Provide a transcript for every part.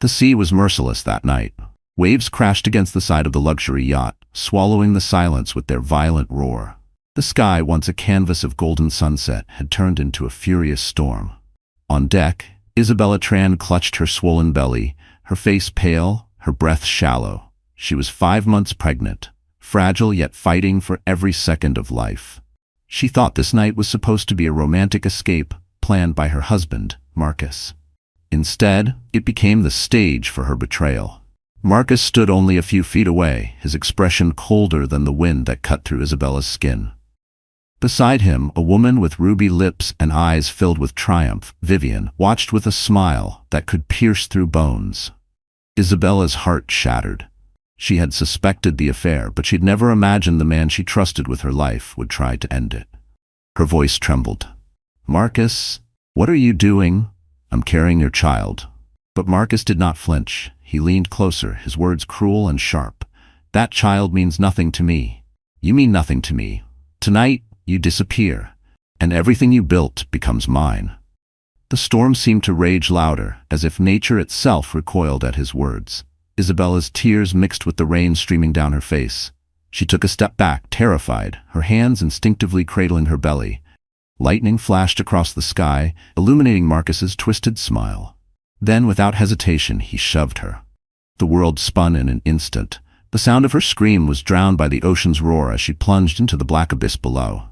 The sea was merciless that night. Waves crashed against the side of the luxury yacht, swallowing the silence with their violent roar. The sky, once a canvas of golden sunset, had turned into a furious storm. On deck, Isabella Tran clutched her swollen belly, her face pale, her breath shallow. She was 5 months pregnant, fragile yet fighting for every second of life. She thought this night was supposed to be a romantic escape planned by her husband, Marcus. Instead, it became the stage for her betrayal. Marcus stood only a few feet away, his expression colder than the wind that cut through Isabella's skin. Beside him, a woman with ruby lips and eyes filled with triumph, Vivian, watched with a smile that could pierce through bones. Isabella's heart shattered. She had suspected the affair, but she'd never imagined the man she trusted with her life would try to end it. Her voice trembled. "Marcus, what are you doing? I'm carrying your child." But Marcus did not flinch. He leaned closer, his words cruel and sharp. "That child means nothing to me. You mean nothing to me. Tonight, you disappear, and everything you built becomes mine." The storm seemed to rage louder, as if nature itself recoiled at his words. Isabella's tears mixed with the rain streaming down her face. She took a step back, terrified, her hands instinctively cradling her belly. Lightning flashed across the sky, illuminating Marcus's twisted smile. Then, without hesitation, he shoved her. The world spun in an instant. The sound of her scream was drowned by the ocean's roar as she plunged into the black abyss below.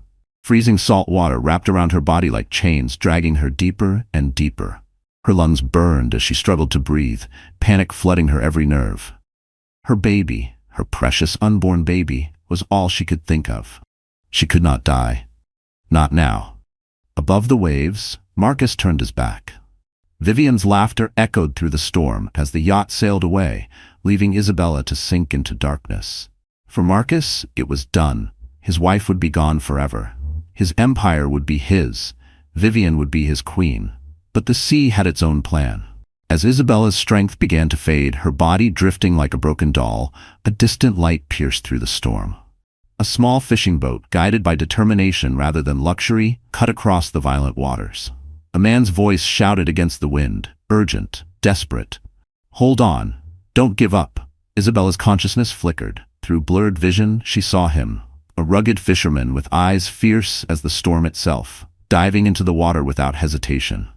Freezing salt water wrapped around her body like chains, dragging her deeper and deeper. Her lungs burned as she struggled to breathe, panic flooding her every nerve. Her baby, her precious unborn baby, was all she could think of. She could not die. Not now. Above the waves, Marcus turned his back. Vivian's laughter echoed through the storm as the yacht sailed away, leaving Isabella to sink into darkness. For Marcus, it was done. His wife would be gone forever. His empire would be his. Vivian would be his queen. But the sea had its own plan. As Isabella's strength began to fade, her body drifting like a broken doll, a distant light pierced through the storm. A small fishing boat, guided by determination rather than luxury, cut across the violent waters. A man's voice shouted against the wind, urgent, desperate. "Hold on. Don't give up." Isabella's consciousness flickered. Through blurred vision, she saw him, a rugged fisherman with eyes fierce as the storm itself, diving into the water without hesitation.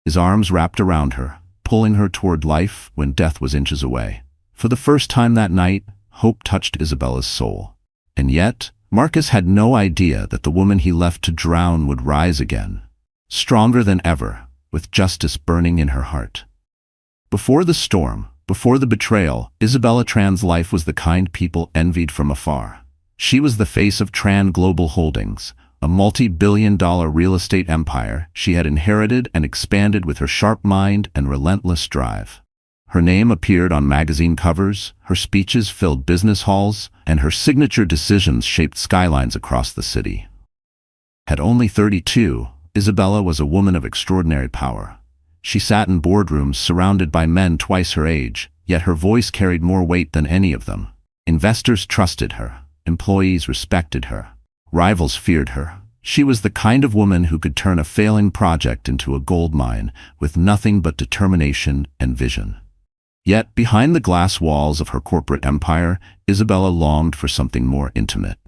His arms wrapped around her, pulling her toward life when death was inches away. For the first time that night, hope touched Isabella's soul. And yet, Marcus had no idea that the woman he left to drown would rise again, stronger than ever, with justice burning in her heart. Before the storm, before the betrayal, Isabella Tran's life was the kind people envied from afar. She was the face of Tran Global Holdings, a multi-billion-dollar real estate empire she had inherited and expanded with her sharp mind and relentless drive. Her name appeared on magazine covers, her speeches filled business halls, and her signature decisions shaped skylines across the city. At only 32, Isabella was a woman of extraordinary power. She sat in boardrooms surrounded by men twice her age, yet her voice carried more weight than any of them. Investors trusted her. Employees respected her. Rivals feared her. She was the kind of woman who could turn a failing project into a gold mine with nothing but determination and vision. Yet, behind the glass walls of her corporate empire, Isabella longed for something more intimate.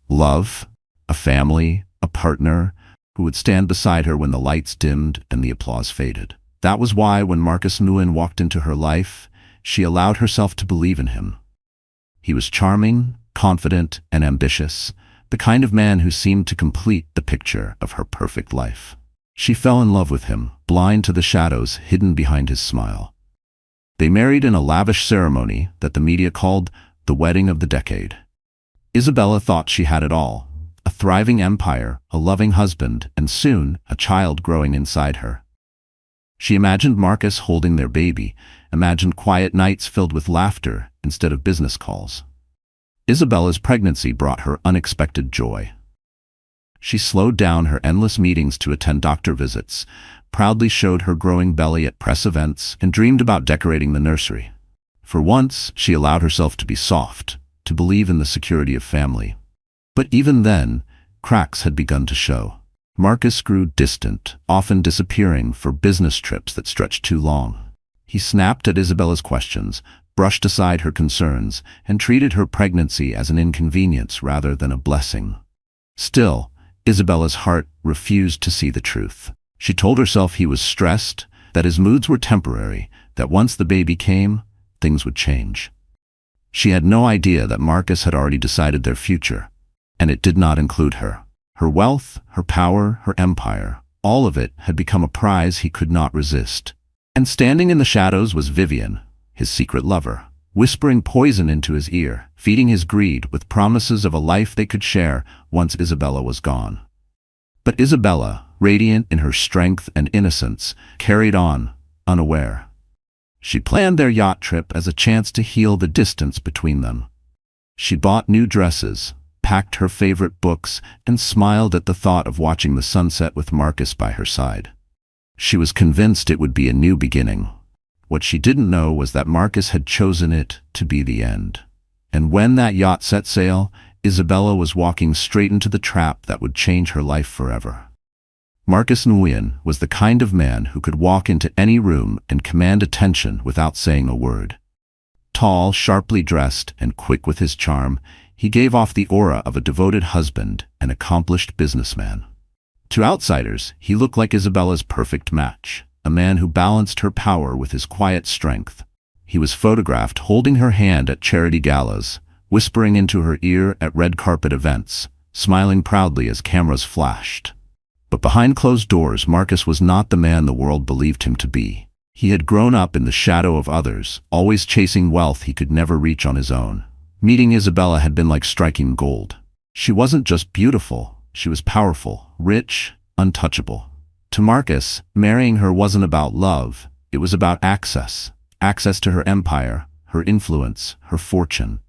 Love, a family, a partner who would stand beside her when the lights dimmed and the applause faded. That was why, when Marcus Nguyen walked into her life, she allowed herself to believe in him. He was charming, confident, and ambitious, the kind of man who seemed to complete the picture of her perfect life. She fell in love with him, blind to the shadows hidden behind his smile. They married in a lavish ceremony that the media called the wedding of the decade. Isabella thought she had it all: a thriving empire, a loving husband, and soon a child growing inside her. She imagined Marcus holding their baby, imagined quiet nights filled with laughter instead of business calls. Isabella's pregnancy brought her unexpected joy. She slowed down her endless meetings to attend doctor visits, proudly showed her growing belly at press events, and dreamed about decorating the nursery. For once, she allowed herself to be soft, to believe in the security of family. But even then, cracks had begun to show. Marcus grew distant, often disappearing for business trips that stretched too long. He snapped at Isabella's questions, brushed aside her concerns, and treated her pregnancy as an inconvenience rather than a blessing. Still, Isabella's heart refused to see the truth. She told herself he was stressed, that his moods were temporary, that once the baby came, things would change. She had no idea that Marcus had already decided their future, and it did not include her. Her wealth, her power, her empire, all of it had become a prize he could not resist. And standing in the shadows was Vivian, his secret lover, whispering poison into his ear, feeding his greed with promises of a life they could share once Isabella was gone. But Isabella, radiant in her strength and innocence, carried on, unaware. She planned their yacht trip as a chance to heal the distance between them. She bought new dresses, packed her favorite books, and smiled at the thought of watching the sunset with Marcus by her side. She was convinced it would be a new beginning. What she didn't know was that Marcus had chosen it to be the end. And when that yacht set sail, Isabella was walking straight into the trap that would change her life forever. Marcus Nguyen was the kind of man who could walk into any room and command attention without saying a word. Tall, sharply dressed, and quick with his charm, he gave off the aura of a devoted husband and accomplished businessman. To outsiders, he looked like Isabella's perfect match, a man who balanced her power with his quiet strength. He was photographed holding her hand at charity galas, whispering into her ear at red carpet events, smiling proudly as cameras flashed. But behind closed doors, Marcus was not the man the world believed him to be. He had grown up in the shadow of others, always chasing wealth he could never reach on his own. Meeting Isabella had been like striking gold. She wasn't just beautiful, she was powerful, rich, untouchable. To Marcus, marrying her wasn't about love, it was about access. Access to her empire, her influence, her fortune.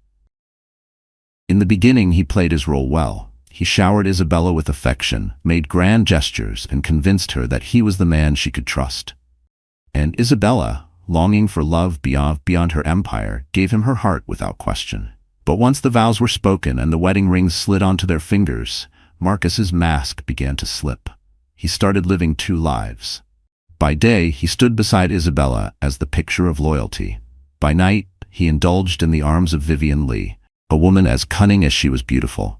In the beginning, he played his role well. He showered Isabella with affection, made grand gestures, and convinced her that he was the man she could trust. And Isabella, longing for love beyond her empire, gave him her heart without question. But once the vows were spoken and the wedding rings slid onto their fingers, Marcus's mask began to slip. He started living two lives. By day, he stood beside Isabella as the picture of loyalty. By night, he indulged in the arms of Vivian Lee, a woman as cunning as she was beautiful.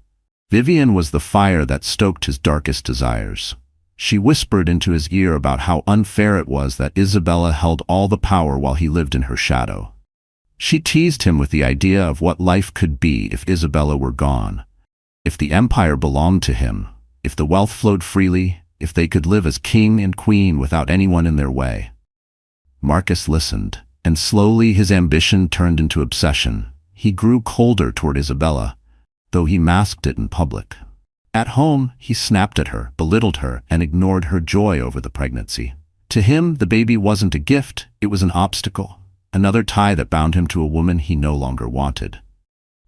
Vivian was the fire that stoked his darkest desires. She whispered into his ear about how unfair it was that Isabella held all the power while he lived in her shadow. She teased him with the idea of what life could be if Isabella were gone. If the empire belonged to him, if the wealth flowed freely, if they could live as king and queen without anyone in their way. Marcus listened, and slowly his ambition turned into obsession. He grew colder toward Isabella, though he masked it in public. At home, he snapped at her, belittled her, and ignored her joy over the pregnancy. To him, the baby wasn't a gift, it was an obstacle, another tie that bound him to a woman he no longer wanted.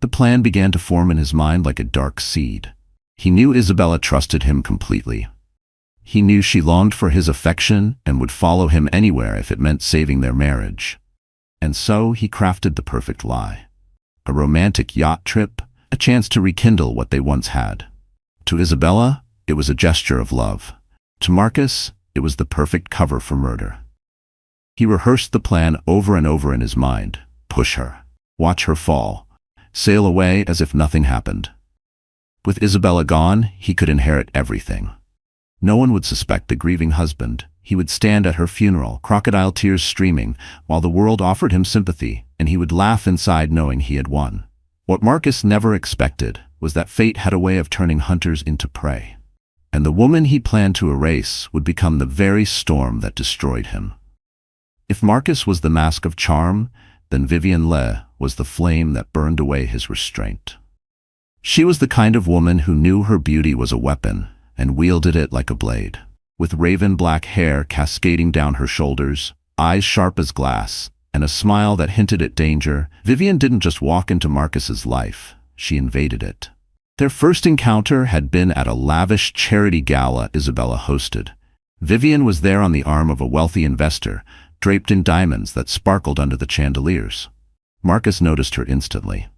The plan began to form in his mind like a dark seed. He knew Isabella trusted him completely. He knew she longed for his affection and would follow him anywhere if it meant saving their marriage. And so he crafted the perfect lie. A romantic yacht trip, a chance to rekindle what they once had. To Isabella, it was a gesture of love. To Marcus, it was the perfect cover for murder. He rehearsed the plan over and over in his mind. Push her. Watch her fall. Sail away as if nothing happened. With Isabella gone, he could inherit everything. No one would suspect the grieving husband. He would stand at her funeral, crocodile tears streaming, while the world offered him sympathy, and he would laugh inside knowing he had won. What Marcus never expected was that fate had a way of turning hunters into prey. And the woman he planned to erase would become the very storm that destroyed him. If Marcus was the mask of charm, then Vivian Le was the flame that burned away his restraint. She was the kind of woman who knew her beauty was a weapon and wielded it like a blade. With raven black hair cascading down her shoulders, eyes sharp as glass, and a smile that hinted at danger, Vivian didn't just walk into Marcus's life, she invaded it. Their first encounter had been at a lavish charity gala Isabella hosted. Vivian was there on the arm of a wealthy investor, draped in diamonds that sparkled under the chandeliers. Marcus noticed her instantly.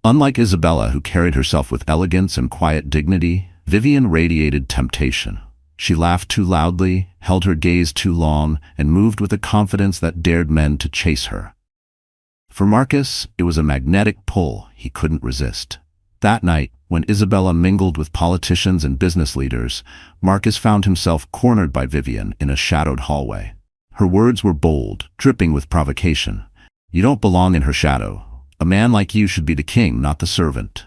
Unlike Isabella, who carried herself with elegance and quiet dignity, Vivian radiated temptation. She laughed too loudly, held her gaze too long, and moved with a confidence that dared men to chase her. For Marcus, it was a magnetic pull he couldn't resist. That night, when Isabella mingled with politicians and business leaders, Marcus found himself cornered by Vivian in a shadowed hallway. Her words were bold, dripping with provocation. "You don't belong in her shadow. A man like you should be the king, not the servant."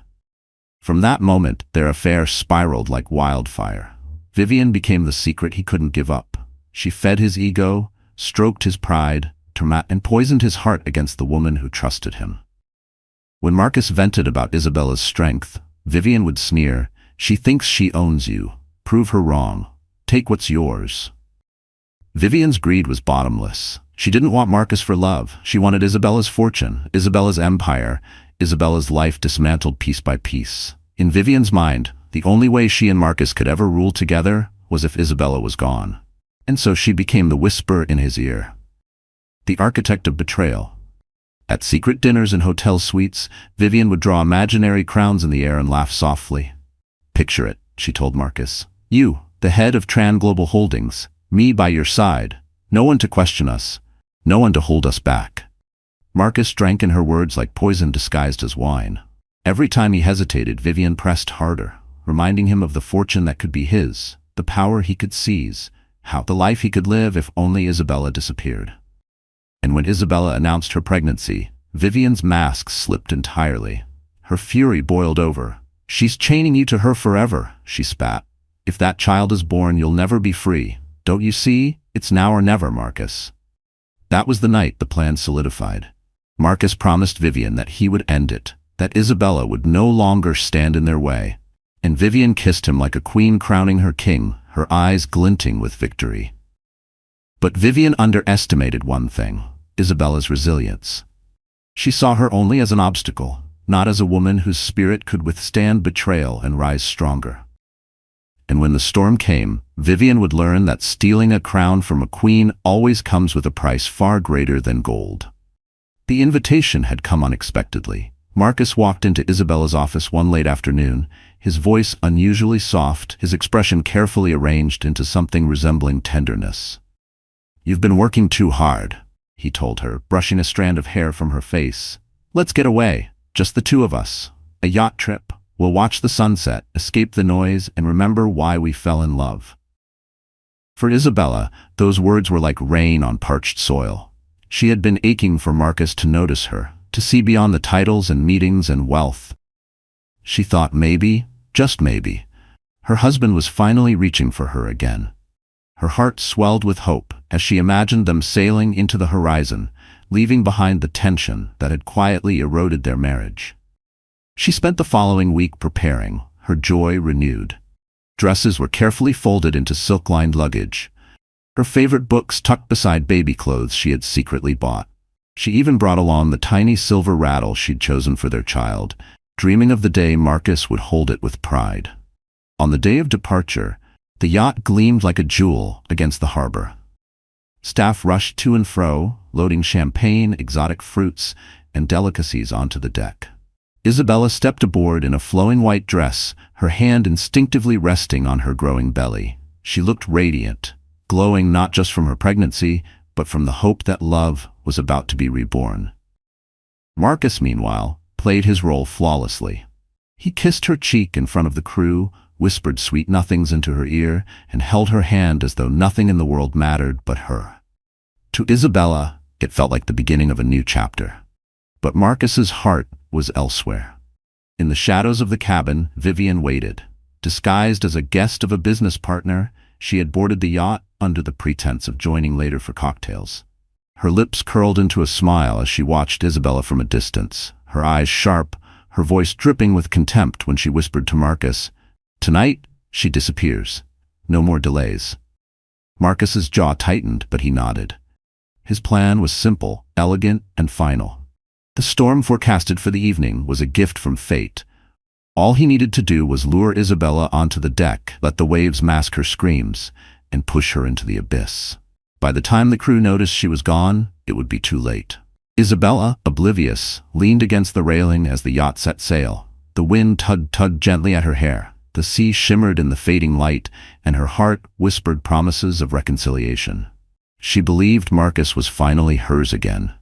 From that moment, their affair spiraled like wildfire. Vivian became the secret he couldn't give up. She fed his ego, stroked his pride, and poisoned his heart against the woman who trusted him. When Marcus vented about Isabella's strength, Vivian would sneer, "She thinks she owns you. Prove her wrong. Take what's yours." Vivian's greed was bottomless. She didn't want Marcus for love. She wanted Isabella's fortune, Isabella's empire, Isabella's life dismantled piece by piece. In Vivian's mind, the only way she and Marcus could ever rule together was if Isabella was gone. And so she became the whisper in his ear, the architect of betrayal. At secret dinners and hotel suites, Vivian would draw imaginary crowns in the air and laugh softly. "Picture it," she told Marcus. "You, the head of Tran Global Holdings, me by your side, no one to question us, no one to hold us back." Marcus drank in her words like poison disguised as wine. Every time he hesitated, Vivian pressed harder, reminding him of the fortune that could be his, the power he could seize, the life he could live if only Isabella disappeared. And when Isabella announced her pregnancy, Vivian's mask slipped entirely. Her fury boiled over. "She's chaining you to her forever," she spat. "If that child is born, you'll never be free. Don't you see? It's now or never, Marcus." That was the night the plan solidified. Marcus promised Vivian that he would end it, that Isabella would no longer stand in their way. And Vivian kissed him like a queen crowning her king, her eyes glinting with victory. But Vivian underestimated one thing: Isabella's resilience. She saw her only as an obstacle, not as a woman whose spirit could withstand betrayal and rise stronger. And when the storm came, Vivian would learn that stealing a crown from a queen always comes with a price far greater than gold. The invitation had come unexpectedly. Marcus walked into Isabella's office one late afternoon, his voice unusually soft, his expression carefully arranged into something resembling tenderness. "You've been working too hard," he told her, brushing a strand of hair from her face. "Let's get away, just the two of us. A yacht trip. We'll watch the sunset, escape the noise, and remember why we fell in love." For Isabella, those words were like rain on parched soil. She had been aching for Marcus to notice her, to see beyond the titles and meetings and wealth. She thought maybe, just maybe, her husband was finally reaching for her again. Her heart swelled with hope as she imagined them sailing into the horizon, leaving behind the tension that had quietly eroded their marriage. She spent the following week preparing, her joy renewed. Dresses were carefully folded into silk-lined luggage, her favorite books tucked beside baby clothes she had secretly bought. She even brought along the tiny silver rattle she'd chosen for their child, dreaming of the day Marcus would hold it with pride. On the day of departure, the yacht gleamed like a jewel against the harbor. Staff rushed to and fro, loading champagne, exotic fruits, and delicacies onto the deck. Isabella stepped aboard in a flowing white dress, her hand instinctively resting on her growing belly. She looked radiant, glowing not just from her pregnancy, but from the hope that love was about to be reborn. Marcus, meanwhile, played his role flawlessly. He kissed her cheek in front of the crew, whispered sweet nothings into her ear, and held her hand as though nothing in the world mattered but her. To Isabella, it felt like the beginning of a new chapter. But Marcus's heart was elsewhere. In the shadows of the cabin, Vivian waited. Disguised as a guest of a business partner, she had boarded the yacht under the pretense of joining later for cocktails. Her lips curled into a smile as she watched Isabella from a distance, her eyes sharp, her voice dripping with contempt when she whispered to Marcus, "Tonight, she disappears. No more delays." Marcus's jaw tightened, but he nodded. His plan was simple, elegant, and final. The storm forecasted for the evening was a gift from fate. All he needed to do was lure Isabella onto the deck, let the waves mask her screams, and push her into the abyss. By the time the crew noticed she was gone, it would be too late. Isabella, oblivious, leaned against the railing as the yacht set sail. The wind tugged gently at her hair. The sea shimmered in the fading light, and her heart whispered promises of reconciliation. She believed Marcus was finally hers again.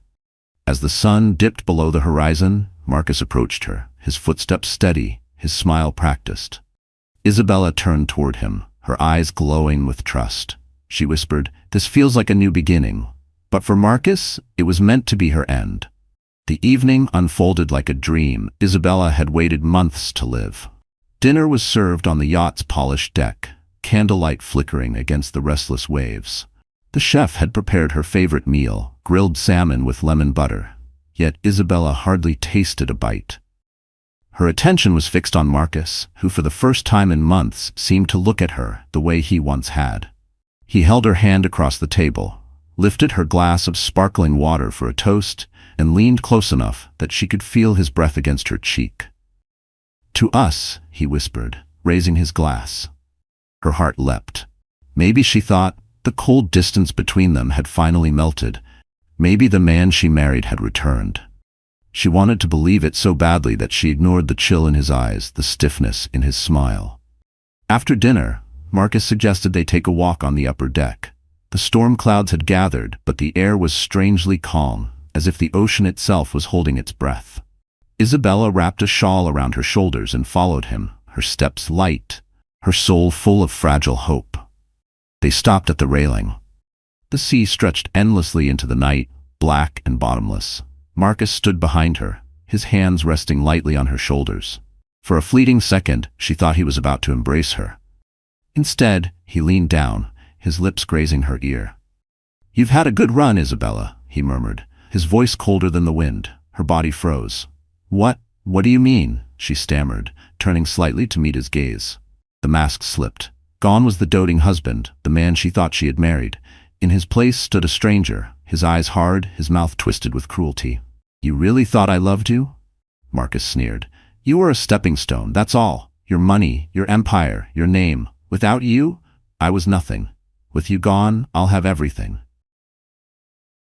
As the sun dipped below the horizon, Marcus approached her, his footsteps steady, his smile practiced. Isabella turned toward him, her eyes glowing with trust. She whispered, "This feels like a new beginning." But for Marcus, it was meant to be her end. The evening unfolded like a dream Isabella had waited months to live. Dinner was served on the yacht's polished deck, candlelight flickering against the restless waves. The chef had prepared her favorite meal, grilled salmon with lemon butter, yet Isabella hardly tasted a bite. Her attention was fixed on Marcus, who for the first time in months seemed to look at her the way he once had. He held her hand across the table, lifted her glass of sparkling water for a toast, and leaned close enough that she could feel his breath against her cheek. "To us," he whispered, raising his glass. Her heart leapt. Maybe, she thought, the cold distance between them had finally melted. Maybe the man she married had returned. She wanted to believe it so badly that she ignored the chill in his eyes, the stiffness in his smile. After dinner, Marcus suggested they take a walk on the upper deck. The storm clouds had gathered, but the air was strangely calm, as if the ocean itself was holding its breath. Isabella wrapped a shawl around her shoulders and followed him, her steps light, her soul full of fragile hope. They stopped at the railing. The sea stretched endlessly into the night, black and bottomless. Marcus stood behind her, his hands resting lightly on her shoulders. For a fleeting second, she thought he was about to embrace her. Instead, he leaned down, his lips grazing her ear. "You've had a good run, Isabella," he murmured, his voice colder than the wind. Her body froze. What do you mean?" she stammered, turning slightly to meet his gaze. The mask slipped. Gone was the doting husband, the man she thought she had married. In his place stood a stranger, his eyes hard, his mouth twisted with cruelty. "You really thought I loved you?" Marcus sneered. "You were a stepping stone, that's all. Your money, your empire, your name. Without you, I was nothing. With you gone, I'll have everything."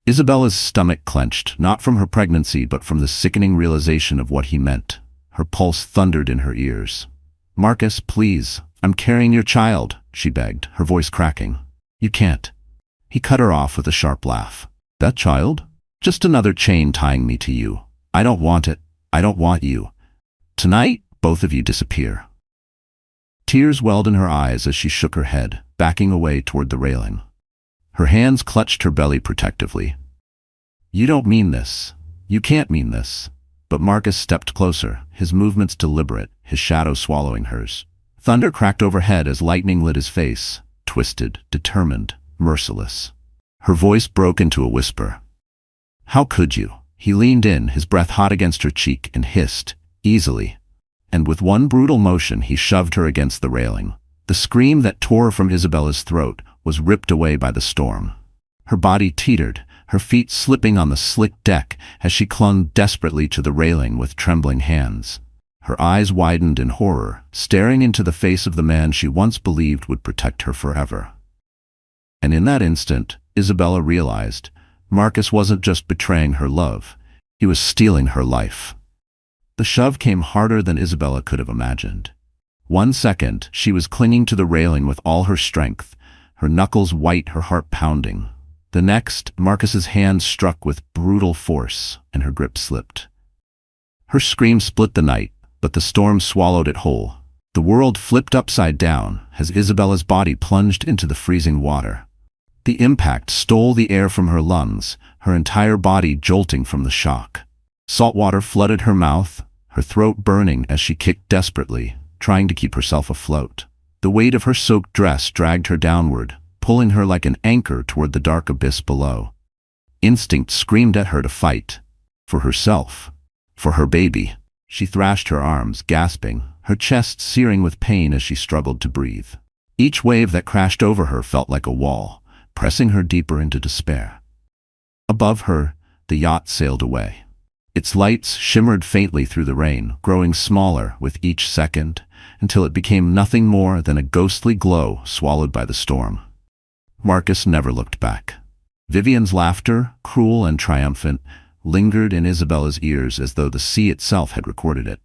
Isabella's stomach clenched, not from her pregnancy but from the sickening realization of what he meant. Her pulse thundered in her ears. "Marcus, please, I'm carrying your child," she begged, her voice cracking. "You can't." He cut her off with a sharp laugh. "That child? Just another chain tying me to you. I don't want it. I don't want you. Tonight, both of you disappear." Tears welled in her eyes as she shook her head, backing away toward the railing. Her hands clutched her belly protectively. "You don't mean this. You can't mean this." But Marcus stepped closer, his movements deliberate, his shadow swallowing hers. Thunder cracked overhead as lightning lit his face, twisted, determined, merciless. Her voice broke into a whisper. "How could you?" He leaned in, his breath hot against her cheek, and hissed, "Easily." And with one brutal motion he shoved her against the railing. The scream that tore from Isabella's throat was ripped away by the storm. Her body teetered, her feet slipping on the slick deck as she clung desperately to the railing with trembling hands. Her eyes widened in horror, staring into the face of the man she once believed would protect her forever. And in that instant, Isabella realized Marcus wasn't just betraying her love, he was stealing her life. The shove came harder than Isabella could have imagined. 1 second, she was clinging to the railing with all her strength, her knuckles white, her heart pounding. The next, Marcus's hand struck with brutal force, and her grip slipped. Her scream split the night, but the storm swallowed it whole. The world flipped upside down as Isabella's body plunged into the freezing water. The impact stole the air from her lungs, her entire body jolting from the shock. Salt water flooded her mouth, her throat burning as she kicked desperately, trying to keep herself afloat. The weight of her soaked dress dragged her downward, pulling her like an anchor toward the dark abyss below. Instinct screamed at her to fight. For herself. For her baby. She thrashed her arms, gasping, her chest searing with pain as she struggled to breathe. Each wave that crashed over her felt like a wall, pressing her deeper into despair. Above her, the yacht sailed away. Its lights shimmered faintly through the rain, growing smaller with each second, until it became nothing more than a ghostly glow swallowed by the storm. Marcus never looked back. Vivian's laughter, cruel and triumphant, lingered in Isabella's ears as though the sea itself had recorded it.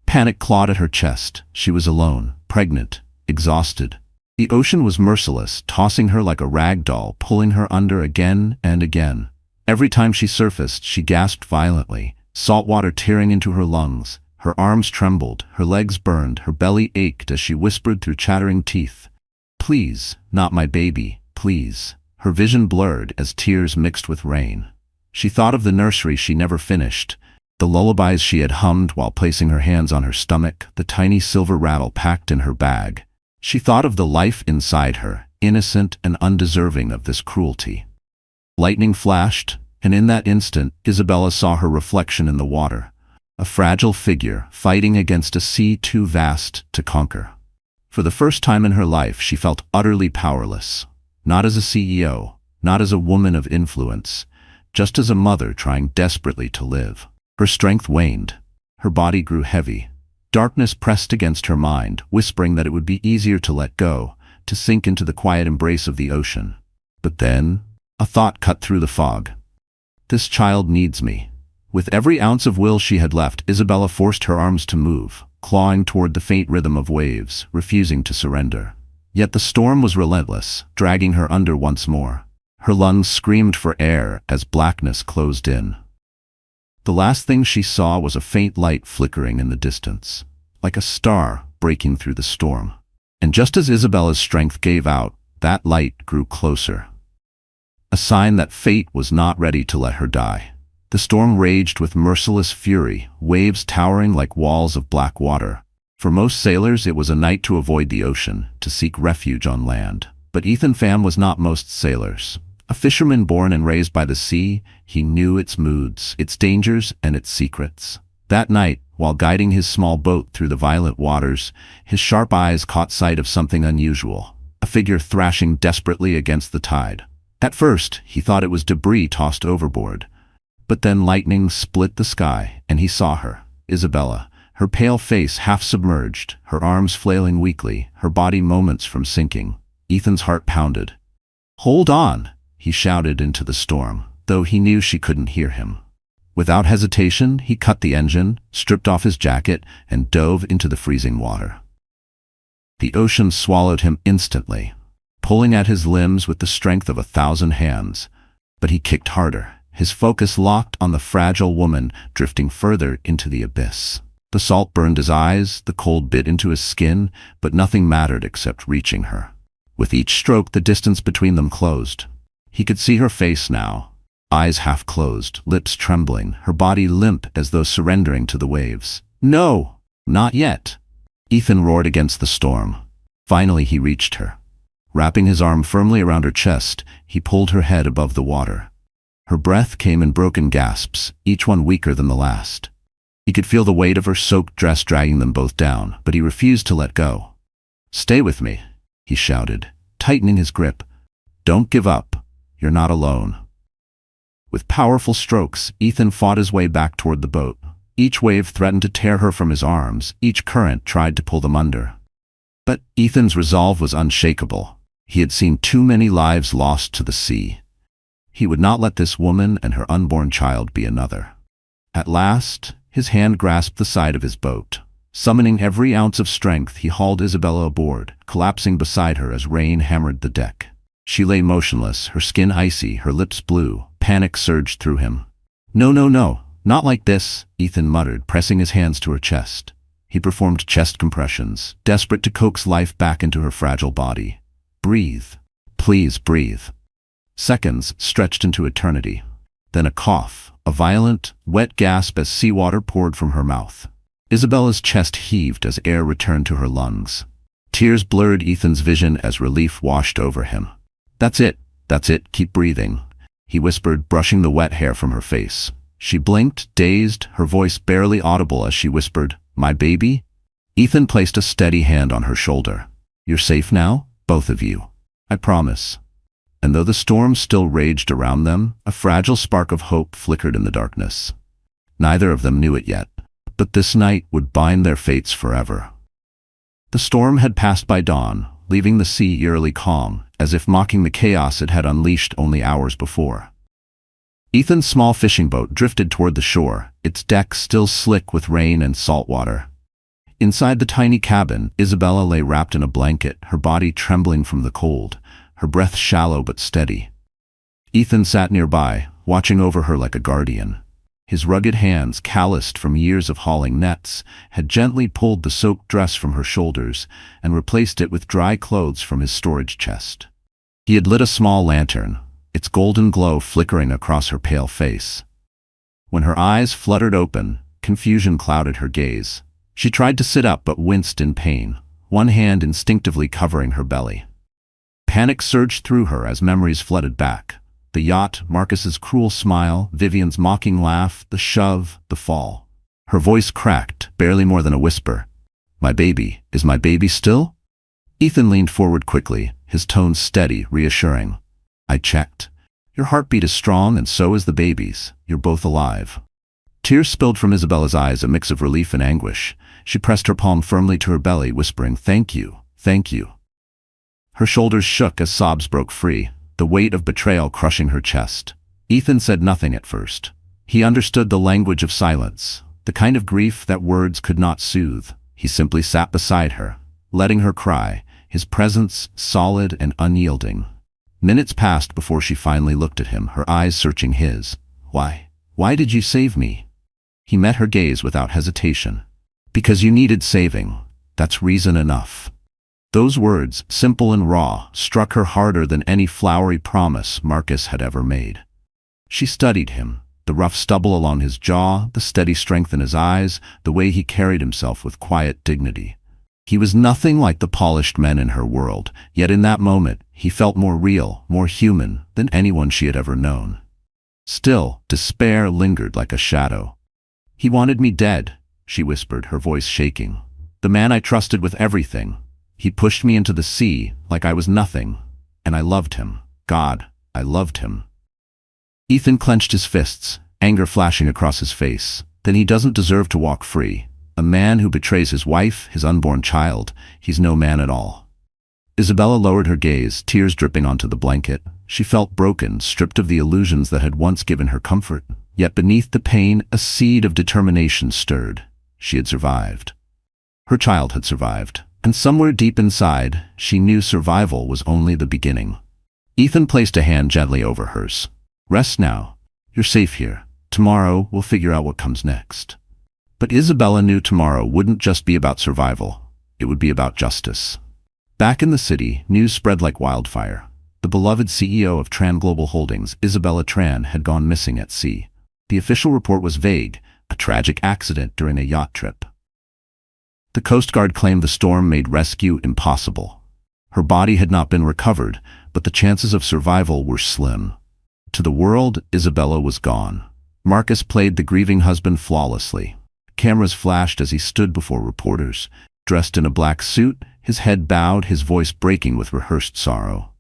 Panic clawed at her chest. She was alone, pregnant, exhausted. The ocean was merciless, tossing her like a rag doll, pulling her under again and again. Every time she surfaced, she gasped violently, salt water tearing into her lungs. Her arms trembled, her legs burned, her belly ached as she whispered through chattering teeth, "Please, not my baby, please." Her vision blurred as tears mixed with rain. She thought of the nursery she never finished, the lullabies she had hummed while placing her hands on her stomach, the tiny silver rattle packed in her bag. She thought of the life inside her, innocent and undeserving of this cruelty. Lightning flashed, and in that instant, Isabella saw her reflection in the water, a fragile figure fighting against a sea too vast to conquer. For the first time in her life, she felt utterly powerless, not as a CEO, not as a woman of influence, just as a mother trying desperately to live. Her strength waned. Her body grew heavy. Darkness pressed against her mind, whispering that it would be easier to let go, to sink into the quiet embrace of the ocean. But then, a thought cut through the fog. This child needs me. With every ounce of will she had left, Isabella forced her arms to move, clawing toward the faint rhythm of waves, refusing to surrender. Yet the storm was relentless, dragging her under once more. Her lungs screamed for air as blackness closed in. The last thing she saw was a faint light flickering in the distance, like a star breaking through the storm. And just as Isabella's strength gave out, that light grew closer. A sign that fate was not ready to let her die. The storm raged with merciless fury, waves towering like walls of black water. For most sailors, it was a night to avoid the ocean, to seek refuge on land. But Ethan Pham was not most sailors. A fisherman born and raised by the sea, he knew its moods, its dangers, and its secrets. That night, while guiding his small boat through the violent waters, his sharp eyes caught sight of something unusual, a figure thrashing desperately against the tide. At first, he thought it was debris tossed overboard. But then lightning split the sky, and he saw her, Isabella, her pale face half submerged, her arms flailing weakly, her body moments from sinking. Ethan's heart pounded. "Hold on!" he shouted into the storm, though he knew she couldn't hear him. Without hesitation, he cut the engine, stripped off his jacket, and dove into the freezing water. The ocean swallowed him instantly, pulling at his limbs with the strength of 1,000 hands. But he kicked harder, his focus locked on the fragile woman drifting further into the abyss. The salt burned his eyes, the cold bit into his skin, but nothing mattered except reaching her. With each stroke, the distance between them closed. He could see her face now, eyes half closed, lips trembling, her body limp as though surrendering to the waves. "No, not yet!" Ethan roared against the storm. Finally, he reached her. Wrapping his arm firmly around her chest, he pulled her head above the water. Her breath came in broken gasps, each one weaker than the last. He could feel the weight of her soaked dress dragging them both down, but he refused to let go. "Stay with me," he shouted, tightening his grip. "Don't give up. You're not alone." With powerful strokes, Ethan fought his way back toward the boat. Each wave threatened to tear her from his arms, each current tried to pull them under. But Ethan's resolve was unshakable. He had seen too many lives lost to the sea. He would not let this woman and her unborn child be another. At last, his hand grasped the side of his boat. Summoning every ounce of strength, he hauled Isabella aboard, collapsing beside her as rain hammered the deck. She lay motionless, her skin icy, her lips blue. Panic surged through him. "No, no, no, not like this," Ethan muttered, pressing his hands to her chest. He performed chest compressions, desperate to coax life back into her fragile body. "Breathe. Please breathe." Seconds stretched into eternity. Then a cough, a violent, wet gasp as seawater poured from her mouth. Isabella's chest heaved as air returned to her lungs. Tears blurred Ethan's vision as relief washed over him. That's it, keep breathing," he whispered, brushing the wet hair from her face. She blinked, dazed, her voice barely audible as she whispered, "My baby?" Ethan placed a steady hand on her shoulder. "You're safe now, both of you. I promise." And though the storm still raged around them, a fragile spark of hope flickered in the darkness. Neither of them knew it yet, but this night would bind their fates forever. The storm had passed by dawn, leaving the sea eerily calm, as if mocking the chaos it had unleashed only hours before. Ethan's small fishing boat drifted toward the shore, its deck still slick with rain and salt water. Inside the tiny cabin, Isabella lay wrapped in a blanket, her body trembling from the cold, her breath shallow but steady. Ethan sat nearby, watching over her like a guardian. His rugged hands, calloused from years of hauling nets, had gently pulled the soaked dress from her shoulders and replaced it with dry clothes from his storage chest. He had lit a small lantern, its golden glow flickering across her pale face. When her eyes fluttered open, confusion clouded her gaze. She tried to sit up but winced in pain, one hand instinctively covering her belly. Panic surged through her as memories flooded back. The yacht, Marcus's cruel smile, Vivian's mocking laugh, the shove, the fall. Her voice cracked, barely more than a whisper. "My baby, is my baby still?" Ethan leaned forward quickly, his tone steady, reassuring. "I checked. Your heartbeat is strong and so is the baby's. You're both alive." Tears spilled from Isabella's eyes, a mix of relief and anguish. She pressed her palm firmly to her belly, whispering, "Thank you, thank you." Her shoulders shook as sobs broke free, the weight of betrayal crushing her chest. Ethan said nothing at first. He understood the language of silence, the kind of grief that words could not soothe. He simply sat beside her, letting her cry, his presence solid and unyielding. Minutes passed before she finally looked at him, her eyes searching his. Why did you save me?" He met her gaze without hesitation. "Because you needed saving. That's reason enough." Those words, simple and raw, struck her harder than any flowery promise Marcus had ever made. She studied him, the rough stubble along his jaw, the steady strength in his eyes, the way he carried himself with quiet dignity. He was nothing like the polished men in her world, yet in that moment he felt more real, more human than anyone she had ever known. Still, despair lingered like a shadow. "He wanted me dead," she whispered, her voice shaking. "The man I trusted with everything. He pushed me into the sea like I was nothing, and I loved him. God, I loved him." Ethan clenched his fists, anger flashing across his face. "Then he doesn't deserve to walk free. A man who betrays his wife, his unborn child, he's no man at all." Isabella lowered her gaze, tears dripping onto the blanket. She felt broken, stripped of the illusions that had once given her comfort. Yet beneath the pain, a seed of determination stirred. She had survived. Her child had survived. And somewhere deep inside, she knew survival was only the beginning. Ethan placed a hand gently over hers. "Rest now. You're safe here. Tomorrow, we'll figure out what comes next." But Isabella knew tomorrow wouldn't just be about survival. It would be about justice. Back in the city, news spread like wildfire. The beloved CEO of Tran Global Holdings, Isabella Tran, had gone missing at sea. The official report was vague, a tragic accident during a yacht trip. The Coast Guard claimed the storm made rescue impossible. Her body had not been recovered, but the chances of survival were slim. To the world, Isabella was gone. Marcus played the grieving husband flawlessly. Cameras flashed as he stood before reporters, dressed in a black suit, his head bowed, his voice breaking with rehearsed sorrow.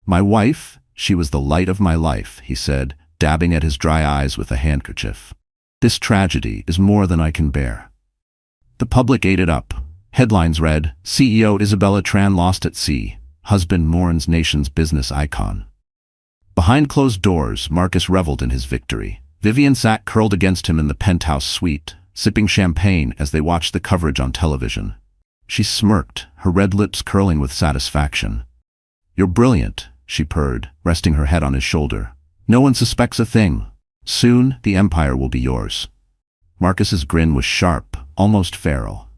"My wife, she was the light of my life," he said, dabbing at his dry eyes with a handkerchief. "This tragedy is more than I can bear." The public ate it up. Headlines read, "CEO Isabella Tran lost at sea. Husband mourns nation's business icon." Behind closed doors, Marcus reveled in his victory. Vivian sat curled against him in the penthouse suite, sipping champagne as they watched the coverage on television. She smirked, her red lips curling with satisfaction. "You're brilliant," she purred, resting her head on his shoulder. "No one suspects a thing. Soon, the empire will be yours." Marcus's grin was sharp, almost feral.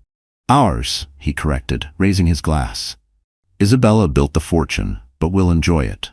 "Ours," he corrected, raising his glass. "Isabella built the fortune, but we'll enjoy it."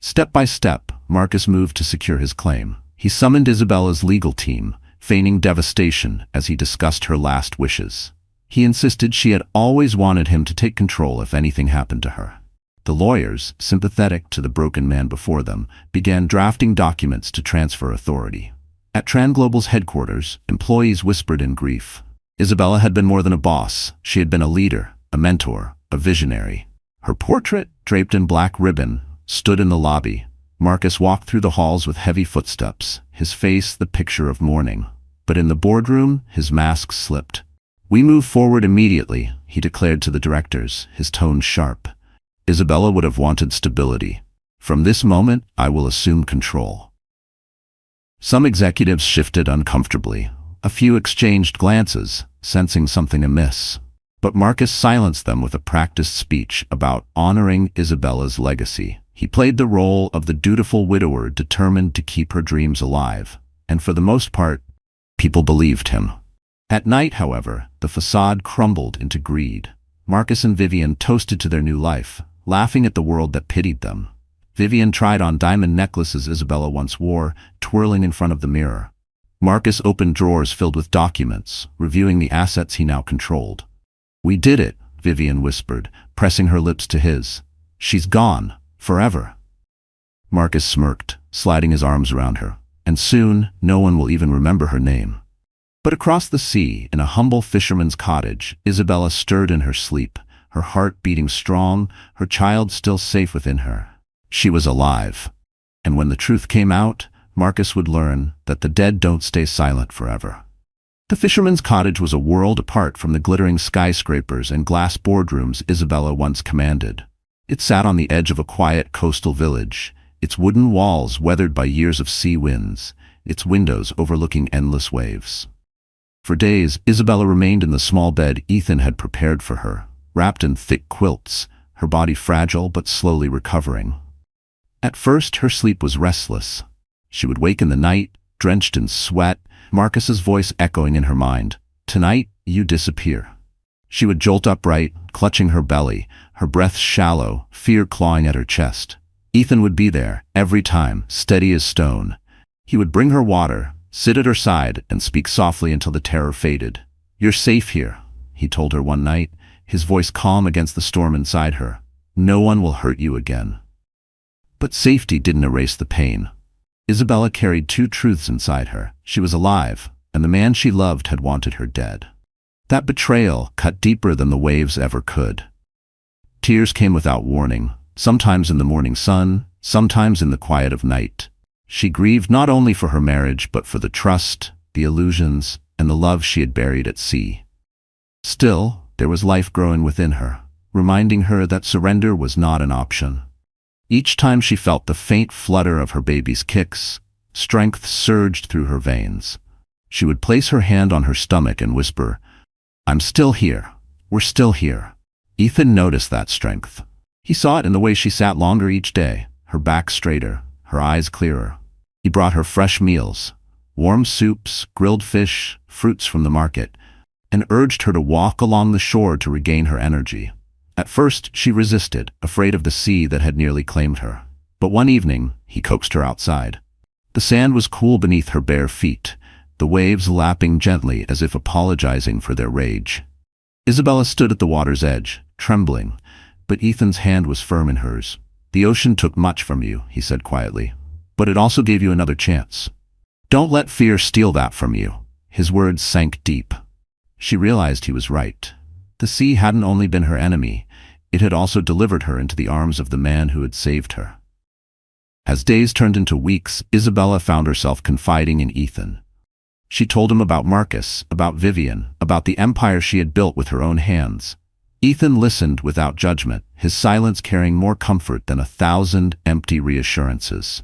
Step by step, Marcus moved to secure his claim. He summoned Isabella's legal team, feigning devastation as he discussed her last wishes. He insisted she had always wanted him to take control if anything happened to her. The lawyers, sympathetic to the broken man before them, began drafting documents to transfer authority. At Tran Global's headquarters, employees whispered in grief. Isabella had been more than a boss. She had been a leader, a mentor, a visionary. Her portrait, draped in black ribbon, stood in the lobby. Marcus walked through the halls with heavy footsteps, his face the picture of mourning. But in the boardroom, his mask slipped. "We move forward immediately," he declared to the directors, his tone sharp. Isabella would have wanted stability. "From this moment, I will assume control." Some executives shifted uncomfortably. A few exchanged glances, sensing something amiss. But Marcus silenced them with a practiced speech about honoring Isabella's legacy. He played the role of the dutiful widower determined to keep her dreams alive, and for the most part, people believed him. At night, however, the facade crumbled into greed. Marcus and Vivian toasted to their new life, laughing at the world that pitied them. Vivian tried on diamond necklaces Isabella once wore, twirling in front of the mirror. Marcus opened drawers filled with documents, reviewing the assets he now controlled. "We did it," Vivian whispered, pressing her lips to his. "She's gone, forever." Marcus smirked, sliding his arms around her. "And soon, no one will even remember her name." But across the sea, in a humble fisherman's cottage, Isabella stirred in her sleep, her heart beating strong, her child still safe within her. She was alive. And when the truth came out, Marcus would learn that the dead don't stay silent forever. The fisherman's cottage was a world apart from the glittering skyscrapers and glass boardrooms Isabella once commanded. It sat on the edge of a quiet coastal village, its wooden walls weathered by years of sea winds, its windows overlooking endless waves. For days, Isabella remained in the small bed Ethan had prepared for her, wrapped in thick quilts, her body fragile but slowly recovering. At first, her sleep was restless. She would wake in the night, drenched in sweat, Marcus's voice echoing in her mind, "Tonight, you disappear." She would jolt upright, clutching her belly, her breath shallow, fear clawing at her chest. Ethan would be there, every time, steady as stone. He would bring her water, sit at her side, and speak softly until the terror faded. "You're safe here," he told her one night, his voice calm against the storm inside her. "No one will hurt you again." But safety didn't erase the pain. Isabella carried two truths inside her. She was alive, and the man she loved had wanted her dead. That betrayal cut deeper than the waves ever could. Tears came without warning, sometimes in the morning sun, sometimes in the quiet of night. She grieved not only for her marriage, but for the trust, the illusions, and the love she had buried at sea. Still, there was life growing within her, reminding her that surrender was not an option. Each time she felt the faint flutter of her baby's kicks, strength surged through her veins. She would place her hand on her stomach and whisper, "I'm still here. We're still here." Ethan noticed that strength. He saw it in the way she sat longer each day, her back straighter, her eyes clearer. He brought her fresh meals, warm soups, grilled fish, fruits from the market, and urged her to walk along the shore to regain her energy. At first, she resisted, afraid of the sea that had nearly claimed her. But one evening, he coaxed her outside. The sand was cool beneath her bare feet, the waves lapping gently as if apologizing for their rage. Isabella stood at the water's edge, trembling, but Ethan's hand was firm in hers. "The ocean took much from you," he said quietly, "but it also gave you another chance. Don't let fear steal that from you." His words sank deep. She realized he was right. The sea hadn't only been her enemy, it had also delivered her into the arms of the man who had saved her. As days turned into weeks, Isabella found herself confiding in Ethan. She told him about Marcus, about Vivian, about the empire she had built with her own hands. Ethan listened without judgment, his silence carrying more comfort than 1,000 empty reassurances.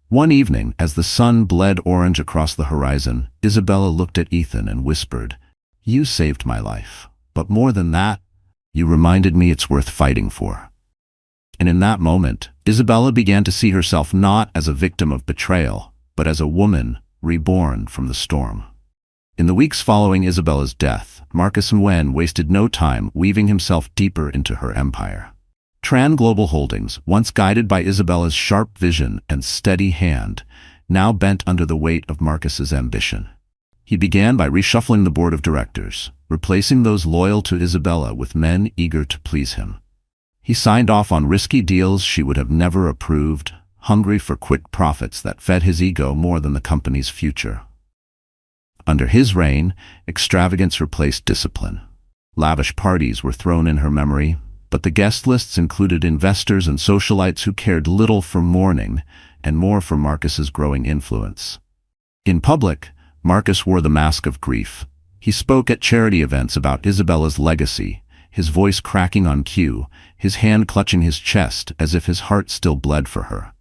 One evening, as the sun bled orange across the horizon, Isabella looked at Ethan and whispered, "You saved my life. But more than that, you reminded me it's worth fighting for." And in that moment, Isabella began to see herself not as a victim of betrayal, but as a woman reborn from the storm. In the weeks following Isabella's death, Marcus Nguyen wasted no time weaving himself deeper into her empire. Tran Global Holdings, once guided by Isabella's sharp vision and steady hand, now bent under the weight of Marcus's ambition. He began by reshuffling the board of directors, replacing those loyal to Isabella with men eager to please him. He signed off on risky deals she would have never approved, hungry for quick profits that fed his ego more than the company's future. Under his reign, extravagance replaced discipline. Lavish parties were thrown in her memory, but the guest lists included investors and socialites who cared little for mourning and more for Marcus's growing influence. In public, Marcus wore the mask of grief. He spoke at charity events about Isabella's legacy, his voice cracking on cue, his hand clutching his chest as if his heart still bled for her.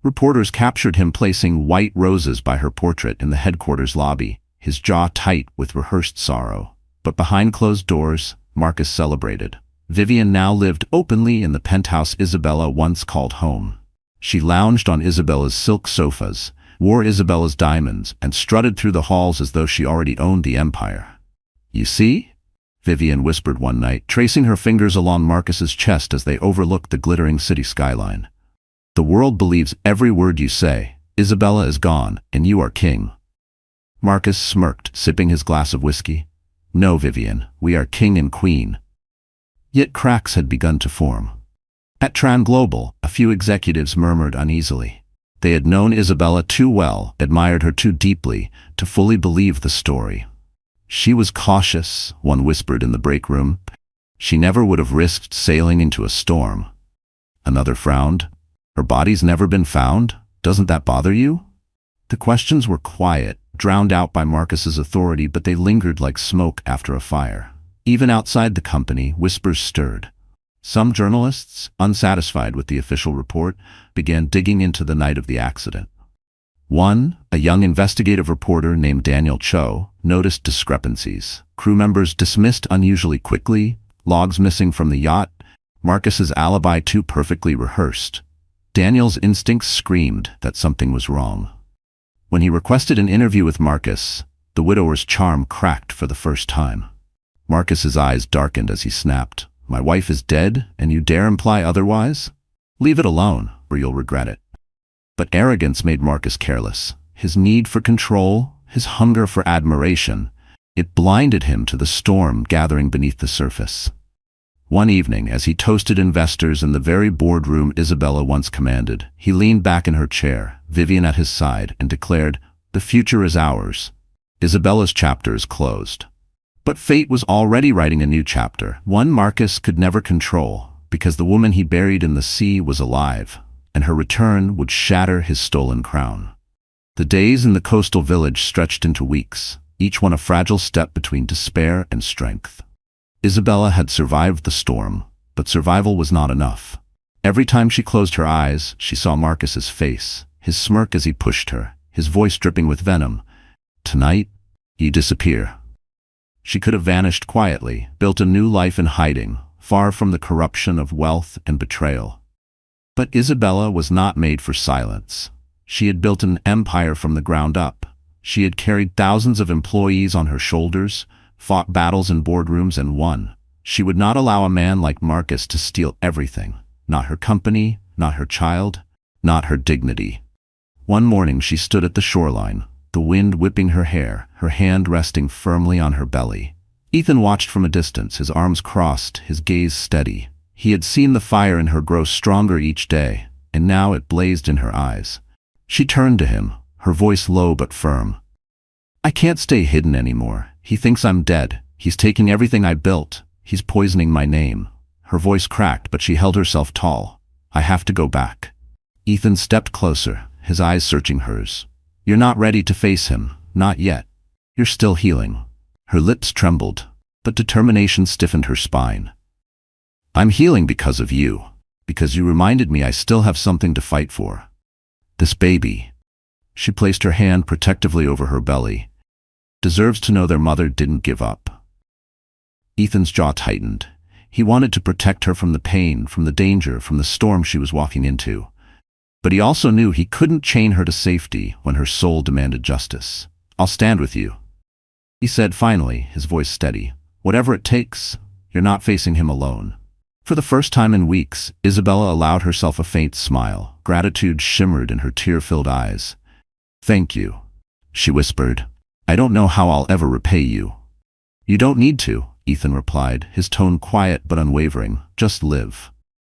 Reporters captured him placing white roses by her portrait in the headquarters lobby, his jaw tight with rehearsed sorrow. But behind closed doors, Marcus celebrated. Vivian now lived openly in the penthouse Isabella once called home. She lounged on Isabella's silk sofas, wore Isabella's diamonds, and strutted through the halls as though she already owned the empire. "You see?" Vivian whispered one night, tracing her fingers along Marcus's chest as they overlooked the glittering city skyline. "The world believes every word you say. Isabella is gone, and you are king." Marcus smirked, sipping his glass of whiskey. "No, Vivian, we are king and queen." Yet cracks had begun to form. At Tran Global, a few executives murmured uneasily. They had known Isabella too well, admired her too deeply, to fully believe the story. "She was cautious," one whispered in the break room. "She never would have risked sailing into a storm." Another frowned. "Her body's never been found? Doesn't that bother you?" The questions were quiet, drowned out by Marcus's authority, but they lingered like smoke after a fire. Even outside the company, whispers stirred. Some journalists, unsatisfied with the official report, began digging into the night of the accident. One, a young investigative reporter named Daniel Cho, noticed discrepancies. Crew members dismissed unusually quickly, logs missing from the yacht, Marcus's alibi too perfectly rehearsed. Daniel's instincts screamed that something was wrong. When he requested an interview with Marcus, the widower's charm cracked for the first time. Marcus's eyes darkened as he snapped, "My wife is dead, and you dare imply otherwise? Leave it alone, or you'll regret it." But arrogance made Marcus careless. His need for control, his hunger for admiration, it blinded him to the storm gathering beneath the surface. One evening, as he toasted investors in the very boardroom Isabella once commanded, he leaned back in her chair, Vivian at his side, and declared, "The future is ours. Isabella's chapter is closed." But fate was already writing a new chapter, one Marcus could never control, because the woman he buried in the sea was alive, and her return would shatter his stolen crown. The days in the coastal village stretched into weeks, each one a fragile step between despair and strength. Isabella had survived the storm, but survival was not enough. Every time she closed her eyes, she saw Marcus's face, his smirk as he pushed her, his voice dripping with venom. "Tonight, you disappear." She could have vanished quietly, built a new life in hiding, far from the corruption of wealth and betrayal. But Isabella was not made for silence. She had built an empire from the ground up. She had carried thousands of employees on her shoulders, fought battles in boardrooms and won. She would not allow a man like Marcus to steal everything. Not her company, not her child, not her dignity. One morning she stood at the shoreline, the wind whipping her hair, her hand resting firmly on her belly. Ethan watched from a distance, his arms crossed, his gaze steady. He had seen the fire in her grow stronger each day, and now it blazed in her eyes. She turned to him, her voice low but firm. "I can't stay hidden anymore. He thinks I'm dead. He's taking everything I built. He's poisoning my name." Her voice cracked, but she held herself tall. "I have to go back." Ethan stepped closer, his eyes searching hers. "You're not ready to face him. Not yet. You're still healing." Her lips trembled, but determination stiffened her spine. "I'm healing because of you. Because you reminded me I still have something to fight for. This baby." She placed her hand protectively over her belly. "Deserves to know their mother didn't give up." Ethan's jaw tightened. He wanted to protect her from the pain, from the danger, from the storm she was walking into. But he also knew he couldn't chain her to safety when her soul demanded justice. "I'll stand with you," he said finally, his voice steady. "Whatever it takes, you're not facing him alone." For the first time in weeks, Isabella allowed herself a faint smile. Gratitude shimmered in her tear-filled eyes. "Thank you," she whispered. "I don't know how I'll ever repay you." "You don't need to," Ethan replied, his tone quiet but unwavering. "Just live.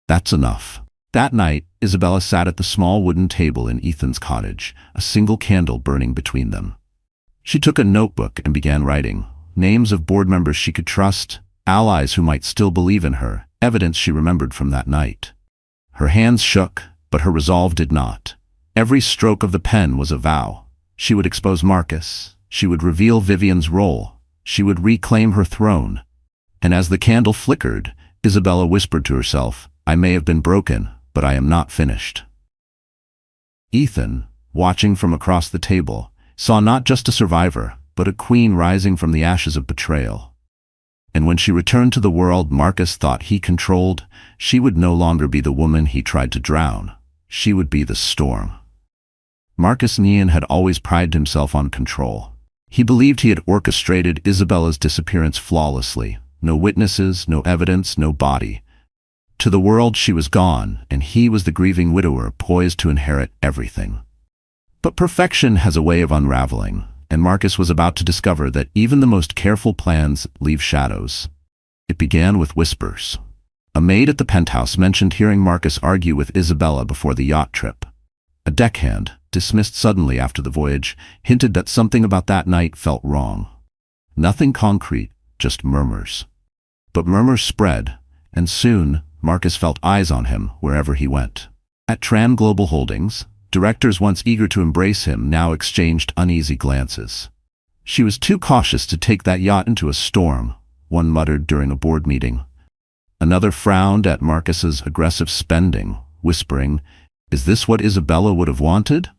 That's enough." That night, Isabella sat at the small wooden table in Ethan's cottage, a single candle burning between them. She took a notebook and began writing. Names of board members she could trust, allies who might still believe in her, evidence she remembered from that night. Her hands shook, but her resolve did not. Every stroke of the pen was a vow. She would expose Marcus. She would reveal Vivian's role. She would reclaim her throne. And as the candle flickered, Isabella whispered to herself, "I may have been broken, but I am not finished." Ethan, watching from across the table, saw not just a survivor, but a queen rising from the ashes of betrayal. And when she returned to the world Marcus thought he controlled, she would no longer be the woman he tried to drown. She would be the storm. Marcus Neon had always prided himself on control. He believed he had orchestrated Isabella's disappearance flawlessly. No witnesses, no evidence, no body. To the world she was gone, and he was the grieving widower poised to inherit everything. But perfection has a way of unraveling, and Marcus was about to discover that even the most careful plans leave shadows. It began with whispers. A maid at the penthouse mentioned hearing Marcus argue with Isabella before the yacht trip. A deckhand, dismissed suddenly after the voyage, hinted that something about that night felt wrong. Nothing concrete, just murmurs. But murmurs spread, and soon Marcus felt eyes on him wherever he went. At Tran Global Holdings, directors once eager to embrace him now exchanged uneasy glances. She was too cautious to take that yacht into a storm, one muttered during a board meeting. Another frowned at Marcus's aggressive spending, whispering, "Is this what Isabella would have wanted?"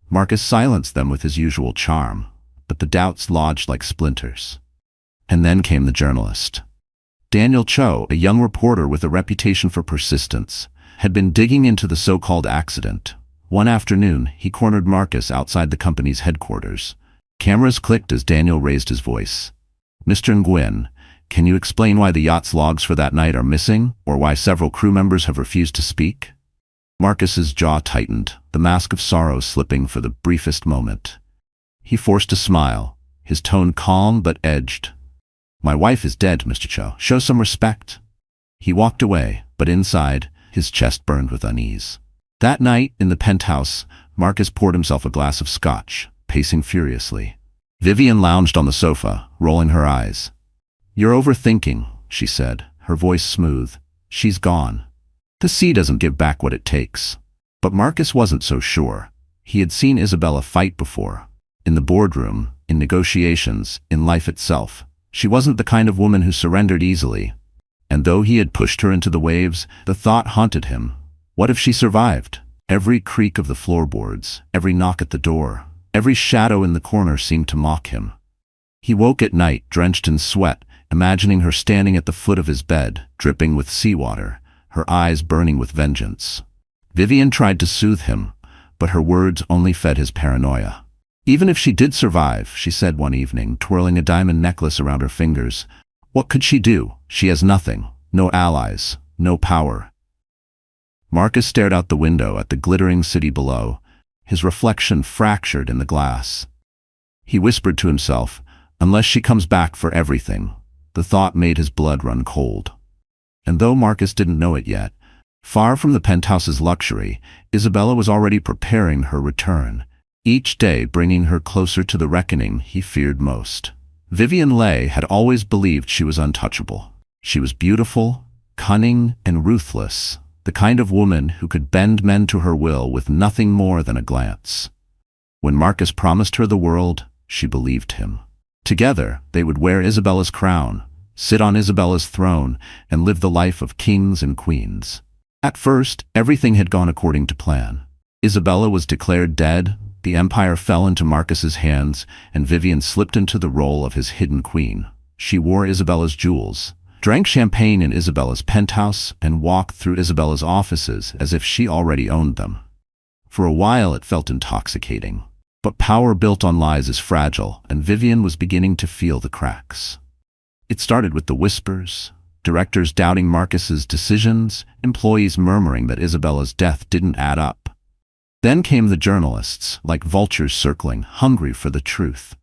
Marcus silenced them with his usual charm, but the doubts lodged like splinters. And then came the journalist. Daniel Cho, a young reporter with a reputation for persistence, had been digging into the so-called accident. One afternoon, he cornered Marcus outside the company's headquarters. Cameras clicked as Daniel raised his voice. "Mr. Nguyen, can you explain why the yacht's logs for that night are missing, or why several crew members have refused to speak?" Marcus's jaw tightened, the mask of sorrow slipping for the briefest moment. He forced a smile, his tone calm but edged. "My wife is dead, Mr. Cho. Show some respect." He walked away, but inside, his chest burned with unease. That night, in the penthouse, Marcus poured himself a glass of scotch, pacing furiously. Vivian lounged on the sofa, rolling her eyes. "You're overthinking," she said, her voice smooth. "She's gone. The sea doesn't give back what it takes." But Marcus wasn't so sure. He had seen Isabella fight before. In the boardroom, in negotiations, in life itself. She wasn't the kind of woman who surrendered easily. And though he had pushed her into the waves, the thought haunted him. What if she survived? Every creak of the floorboards, every knock at the door, every shadow in the corner seemed to mock him. He woke at night, drenched in sweat, imagining her standing at the foot of his bed, dripping with seawater, her eyes burning with vengeance. Vivian tried to soothe him, but her words only fed his paranoia. "Even if she did survive," she said one evening, twirling a diamond necklace around her fingers, "what could she do? She has nothing, no allies, no power." Marcus stared out the window at the glittering city below, his reflection fractured in the glass. He whispered to himself, "Unless she comes back for everything." The thought made his blood run cold. And though Marcus didn't know it yet, far from the penthouse's luxury, Isabella was already preparing her return, each day bringing her closer to the reckoning he feared most. Vivian Leigh had always believed she was untouchable. She was beautiful, cunning, and ruthless, the kind of woman who could bend men to her will with nothing more than a glance. When Marcus promised her the world, she believed him. Together, they would wear Isabella's crown, sit on Isabella's throne, and live the life of kings and queens. At first, everything had gone according to plan. Isabella was declared dead, the empire fell into Marcus's hands, and Vivian slipped into the role of his hidden queen. She wore Isabella's jewels, drank champagne in Isabella's penthouse, and walked through Isabella's offices as if she already owned them. For a while it felt intoxicating. But power built on lies is fragile, and Vivian was beginning to feel the cracks. It started with the whispers, directors doubting Marcus's decisions, employees murmuring that Isabella's death didn't add up. Then came the journalists, like vultures circling, hungry for the truth.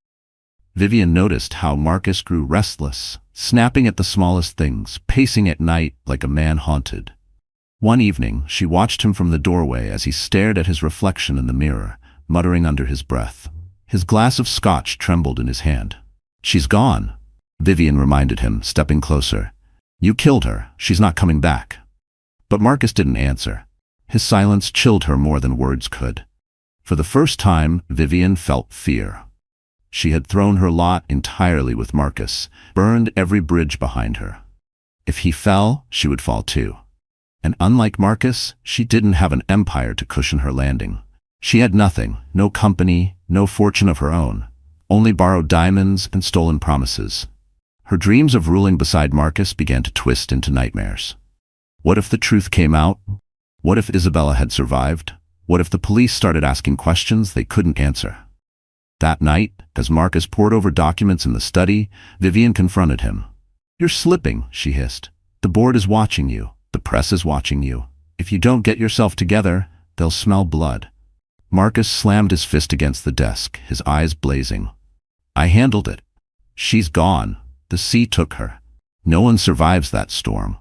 Vivian noticed how Marcus grew restless, snapping at the smallest things, pacing at night like a man haunted. One evening, she watched him from the doorway as he stared at his reflection in the mirror, muttering under his breath. His glass of scotch trembled in his hand. "She's gone," Vivian reminded him, stepping closer. "You killed her. She's not coming back." But Marcus didn't answer. His silence chilled her more than words could. For the first time, Vivian felt fear. She had thrown her lot entirely with Marcus, burned every bridge behind her. If he fell, she would fall too. And unlike Marcus, she didn't have an empire to cushion her landing. She had nothing, no company, no fortune of her own, only borrowed diamonds and stolen promises. Her dreams of ruling beside Marcus began to twist into nightmares. What if the truth came out? What if Isabella had survived? What if the police started asking questions they couldn't answer? That night, as Marcus pored over documents in the study, Vivian confronted him. "You're slipping," she hissed. "The board is watching you. The press is watching you. If you don't get yourself together, they'll smell blood." Marcus slammed his fist against the desk, his eyes blazing. "I handled it. She's gone. The sea took her. No one survives that storm."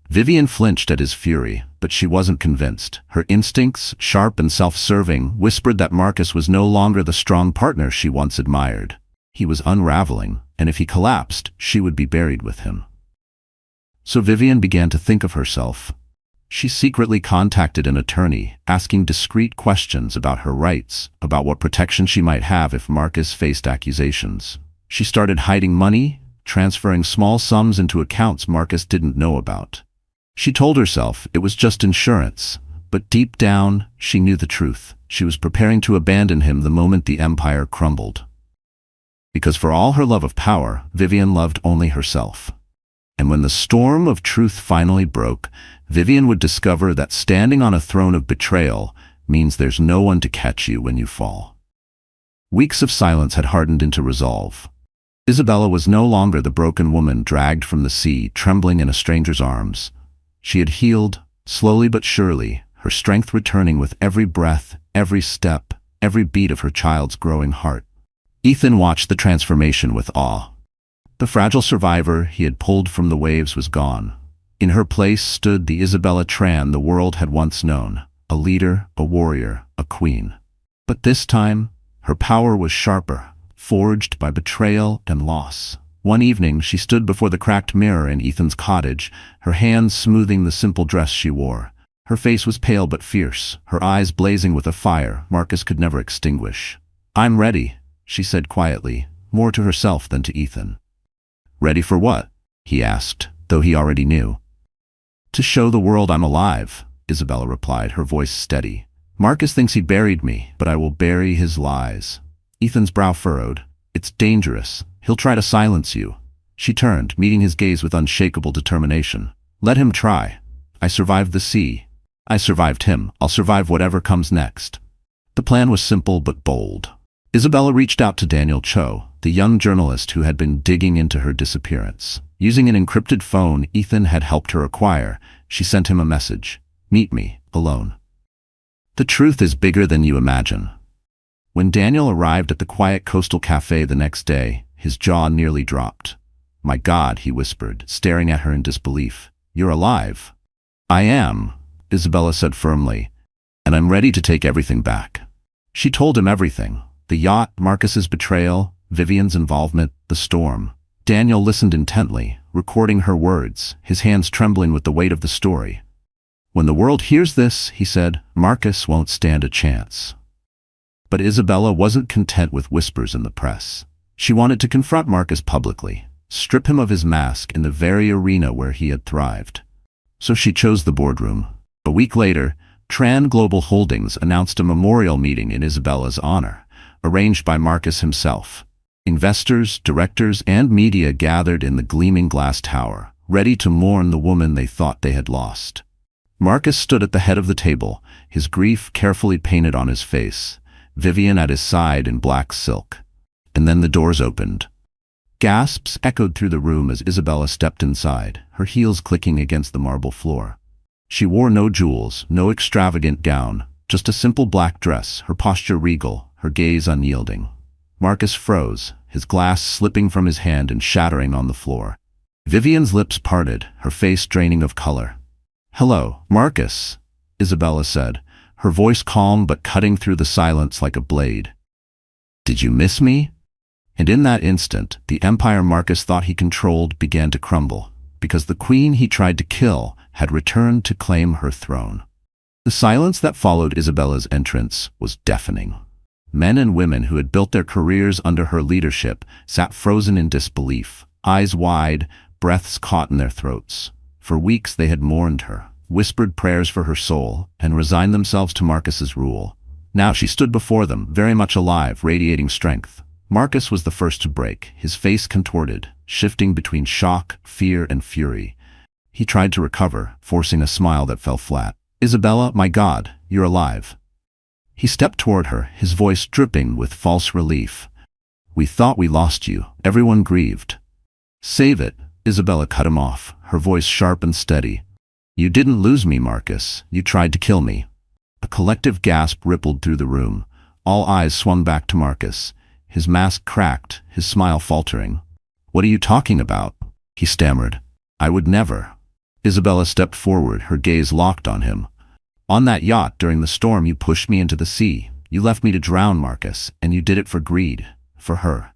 Vivian flinched at his fury, but she wasn't convinced. Her instincts, sharp and self-serving, whispered that Marcus was no longer the strong partner she once admired. He was unraveling, and if he collapsed, she would be buried with him. So Vivian began to think of herself. She secretly contacted an attorney, asking discreet questions about her rights, about what protection she might have if Marcus faced accusations. She started hiding money, transferring small sums into accounts Marcus didn't know about. She told herself it was just insurance, but deep down, she knew the truth. She was preparing to abandon him the moment the empire crumbled. Because for all her love of power, Vivian loved only herself. And when the storm of truth finally broke, Vivian would discover that standing on a throne of betrayal means there's no one to catch you when you fall. Weeks of silence had hardened into resolve. Isabella was no longer the broken woman dragged from the sea, trembling in a stranger's arms. She had healed, slowly but surely, her strength returning with every breath, every step, every beat of her child's growing heart. Ethan watched the transformation with awe. The fragile survivor he had pulled from the waves was gone. In her place stood the Isabella Tran the world had once known, a leader, a warrior, a queen. But this time, her power was sharper, forged by betrayal and loss. One evening, she stood before the cracked mirror in Ethan's cottage, her hands smoothing the simple dress she wore. Her face was pale but fierce, her eyes blazing with a fire Marcus could never extinguish. "I'm ready," she said quietly, more to herself than to Ethan. "Ready for what?" he asked, though he already knew. "To show the world I'm alive," Isabella replied, her voice steady. "Marcus thinks he buried me, but I will bury his lies." Ethan's brow furrowed. "It's dangerous. He'll try to silence you." She turned, meeting his gaze with unshakable determination. "Let him try. I survived the sea. I survived him. I'll survive whatever comes next." The plan was simple but bold. Isabella reached out to Daniel Cho, the young journalist who had been digging into her disappearance. Using an encrypted phone Ethan had helped her acquire, she sent him a message. "Meet me, alone. The truth is bigger than you imagine." When Daniel arrived at the quiet coastal cafe the next day, his jaw nearly dropped. "My God," he whispered, staring at her in disbelief. "You're alive." "I am," Isabella said firmly, "and I'm ready to take everything back." She told him everything. The yacht, Marcus's betrayal, Vivian's involvement, the storm. Daniel listened intently, recording her words, his hands trembling with the weight of the story. "When the world hears this," he said, "Marcus won't stand a chance." But Isabella wasn't content with whispers in the press. She wanted to confront Marcus publicly, strip him of his mask in the very arena where he had thrived. So she chose the boardroom. A week later, Tran Global Holdings announced a memorial meeting in Isabella's honor, arranged by Marcus himself. Investors, directors, and media gathered in the gleaming glass tower, ready to mourn the woman they thought they had lost. Marcus stood at the head of the table, his grief carefully painted on his face, Vivian at his side in black silk. And then the doors opened. Gasps echoed through the room as Isabella stepped inside, her heels clicking against the marble floor. She wore no jewels, no extravagant gown, just a simple black dress, her posture regal, her gaze unyielding. Marcus froze, his glass slipping from his hand and shattering on the floor. Vivian's lips parted, her face draining of color. "Hello, Marcus," Isabella said, her voice calm but cutting through the silence like a blade. "Did you miss me?" And in that instant, the empire Marcus thought he controlled began to crumble, because the queen he tried to kill had returned to claim her throne. The silence that followed Isabella's entrance was deafening. Men and women who had built their careers under her leadership sat frozen in disbelief, eyes wide, breaths caught in their throats. For weeks they had mourned her, whispered prayers for her soul, and resigned themselves to Marcus's rule. Now she stood before them, very much alive, radiating strength. Marcus was the first to break, his face contorted, shifting between shock, fear, and fury. He tried to recover, forcing a smile that fell flat. "Isabella, my God, you're alive." He stepped toward her, his voice dripping with false relief. "We thought we lost you." Everyone grieved. "Save it," Isabella cut him off, her voice sharp and steady. "You didn't lose me, Marcus. You tried to kill me." A collective gasp rippled through the room. All eyes swung back to Marcus. His mask cracked, his smile faltering. "What are you talking about?" he stammered. "I would never." Isabella stepped forward, her gaze locked on him. "On that yacht during the storm you pushed me into the sea. You left me to drown, Marcus, and you did it for greed. For her."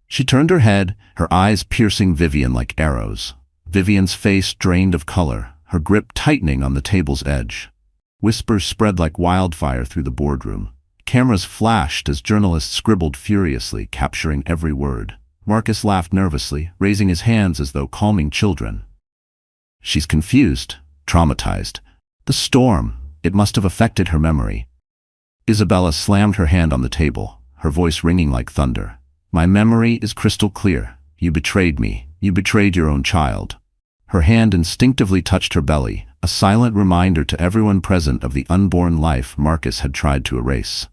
She turned her head, her eyes piercing Vivian like arrows. Vivian's face drained of color, her grip tightening on the table's edge. Whispers spread like wildfire through the boardroom. Cameras flashed as journalists scribbled furiously, capturing every word. Marcus laughed nervously, raising his hands as though calming children. "She's confused, traumatized. The storm, it must have affected her memory." Isabella slammed her hand on the table, her voice ringing like thunder. "My memory is crystal clear. You betrayed me. You betrayed your own child." Her hand instinctively touched her belly, a silent reminder to everyone present of the unborn life Marcus had tried to erase.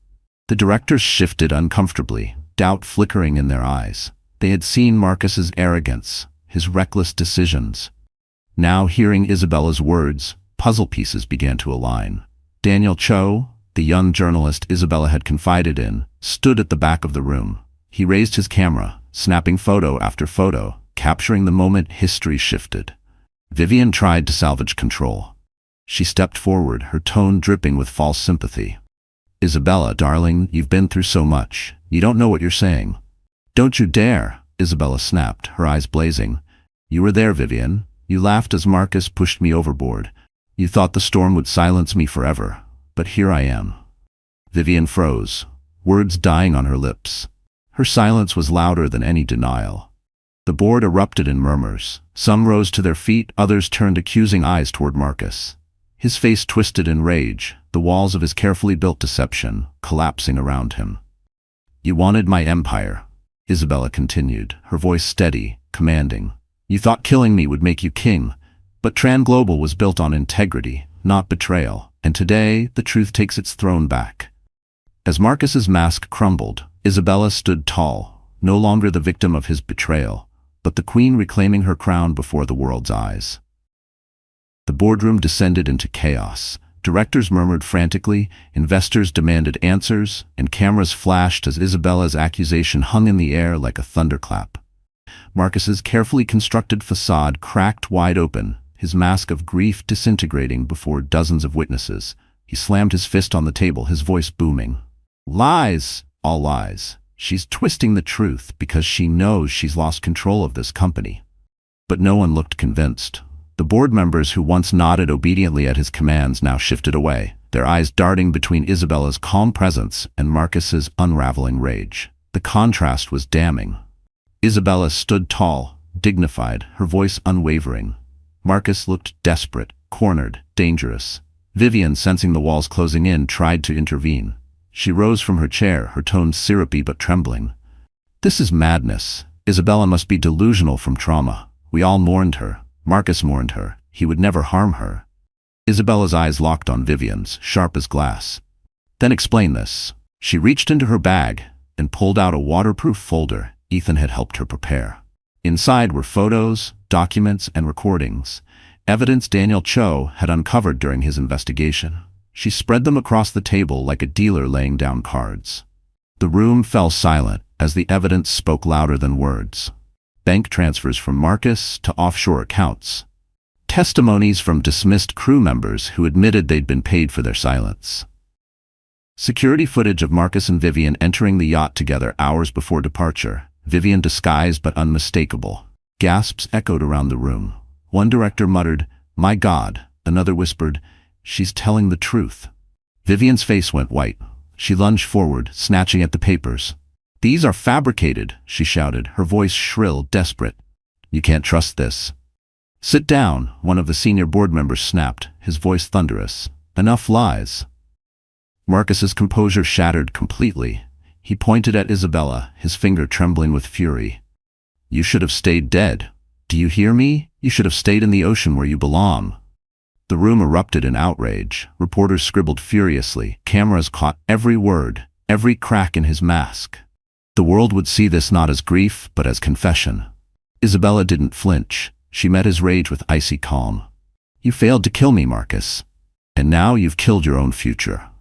The directors shifted uncomfortably, doubt flickering in their eyes. They had seen Marcus's arrogance, his reckless decisions. Now, hearing Isabella's words, puzzle pieces began to align. Daniel Cho, the young journalist Isabella had confided in, stood at the back of the room. He raised his camera, snapping photo after photo, capturing the moment history shifted. Vivian tried to salvage control. She stepped forward, her tone dripping with false sympathy. "Isabella, darling, you've been through so much. You don't know what you're saying." "Don't you dare," Isabella snapped, her eyes blazing. "You were there, Vivian. You laughed as Marcus pushed me overboard. You thought the storm would silence me forever. But here I am." Vivian froze, words dying on her lips. Her silence was louder than any denial. The board erupted in murmurs. Some rose to their feet, others turned accusing eyes toward Marcus. His face twisted in rage, the walls of his carefully built deception collapsing around him. "You wanted my empire," Isabella continued, her voice steady, commanding. "You thought killing me would make you king, but Tran Global was built on integrity, not betrayal, and today the truth takes its throne back." As Marcus's mask crumbled, Isabella stood tall, no longer the victim of his betrayal, but the queen reclaiming her crown before the world's eyes. The boardroom descended into chaos. Directors murmured frantically, investors demanded answers, and cameras flashed as Isabella's accusation hung in the air like a thunderclap. Marcus's carefully constructed facade cracked wide open, his mask of grief disintegrating before dozens of witnesses. He slammed his fist on the table, his voice booming. "Lies! All lies. She's twisting the truth because she knows she's lost control of this company." But no one looked convinced. The board members who once nodded obediently at his commands now shifted away, their eyes darting between Isabella's calm presence and Marcus's unraveling rage. The contrast was damning. Isabella stood tall, dignified, her voice unwavering. Marcus looked desperate, cornered, dangerous. Vivian, sensing the walls closing in, tried to intervene. She rose from her chair, her tone syrupy but trembling. "This is madness. Isabella must be delusional from trauma. We all mourned her. Marcus mourned her. He would never harm her." Isabella's eyes locked on Vivian's, sharp as glass. "Then explain this." She reached into her bag and pulled out a waterproof folder Ethan had helped her prepare. Inside were photos, documents, and recordings, evidence Daniel Cho had uncovered during his investigation. She spread them across the table like a dealer laying down cards. The room fell silent as the evidence spoke louder than words. Bank transfers from Marcus to offshore accounts. Testimonies from dismissed crew members who admitted they'd been paid for their silence. Security footage of Marcus and Vivian entering the yacht together hours before departure, Vivian disguised but unmistakable. Gasps echoed around the room. One director muttered, "My God," another whispered, "She's telling the truth." Vivian's face went white. She lunged forward, snatching at the papers. "These are fabricated," she shouted, her voice shrill, desperate. "You can't trust this." "Sit down," one of the senior board members snapped, his voice thunderous. "Enough lies." Marcus's composure shattered completely. He pointed at Isabella, his finger trembling with fury. "You should have stayed dead. Do you hear me? You should have stayed in the ocean where you belong." The room erupted in outrage. Reporters scribbled furiously. Cameras caught every word, every crack in his mask. The world would see this not as grief, but as confession. Isabella didn't flinch. She met his rage with icy calm. "You failed to kill me, Marcus. And now you've killed your own future."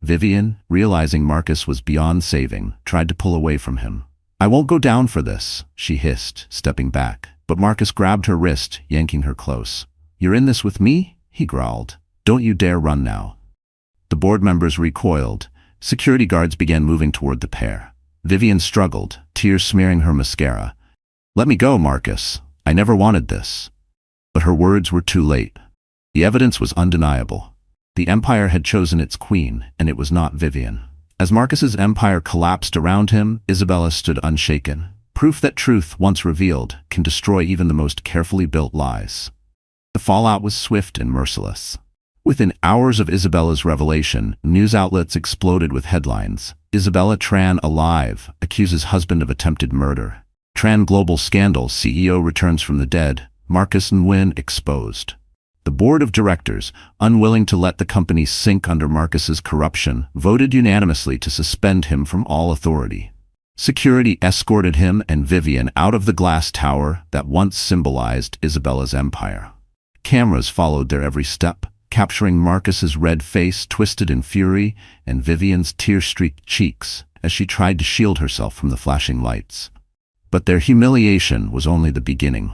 Vivian, realizing Marcus was beyond saving, tried to pull away from him. "I won't go down for this," she hissed, stepping back. But Marcus grabbed her wrist, yanking her close. "You're in this with me?" he growled. "Don't you dare run now." The board members recoiled. Security guards began moving toward the pair. Vivian struggled, tears smearing her mascara. "Let me go, Marcus. I never wanted this." But her words were too late. The evidence was undeniable. The empire had chosen its queen, and it was not Vivian. As Marcus's empire collapsed around him, Isabella stood unshaken. Proof that truth, once revealed, can destroy even the most carefully built lies. The fallout was swift and merciless. Within hours of Isabella's revelation, news outlets exploded with headlines. "Isabella Tran alive, accuses husband of attempted murder." "Tran global scandal, CEO returns from the dead." "Marcus Nguyen exposed." The board of directors, unwilling to let the company sink under Marcus's corruption, voted unanimously to suspend him from all authority. Security escorted him and Vivian out of the glass tower that once symbolized Isabella's empire. Cameras followed their every step, capturing Marcus's red face twisted in fury and Vivian's tear-streaked cheeks as she tried to shield herself from the flashing lights. But their humiliation was only the beginning.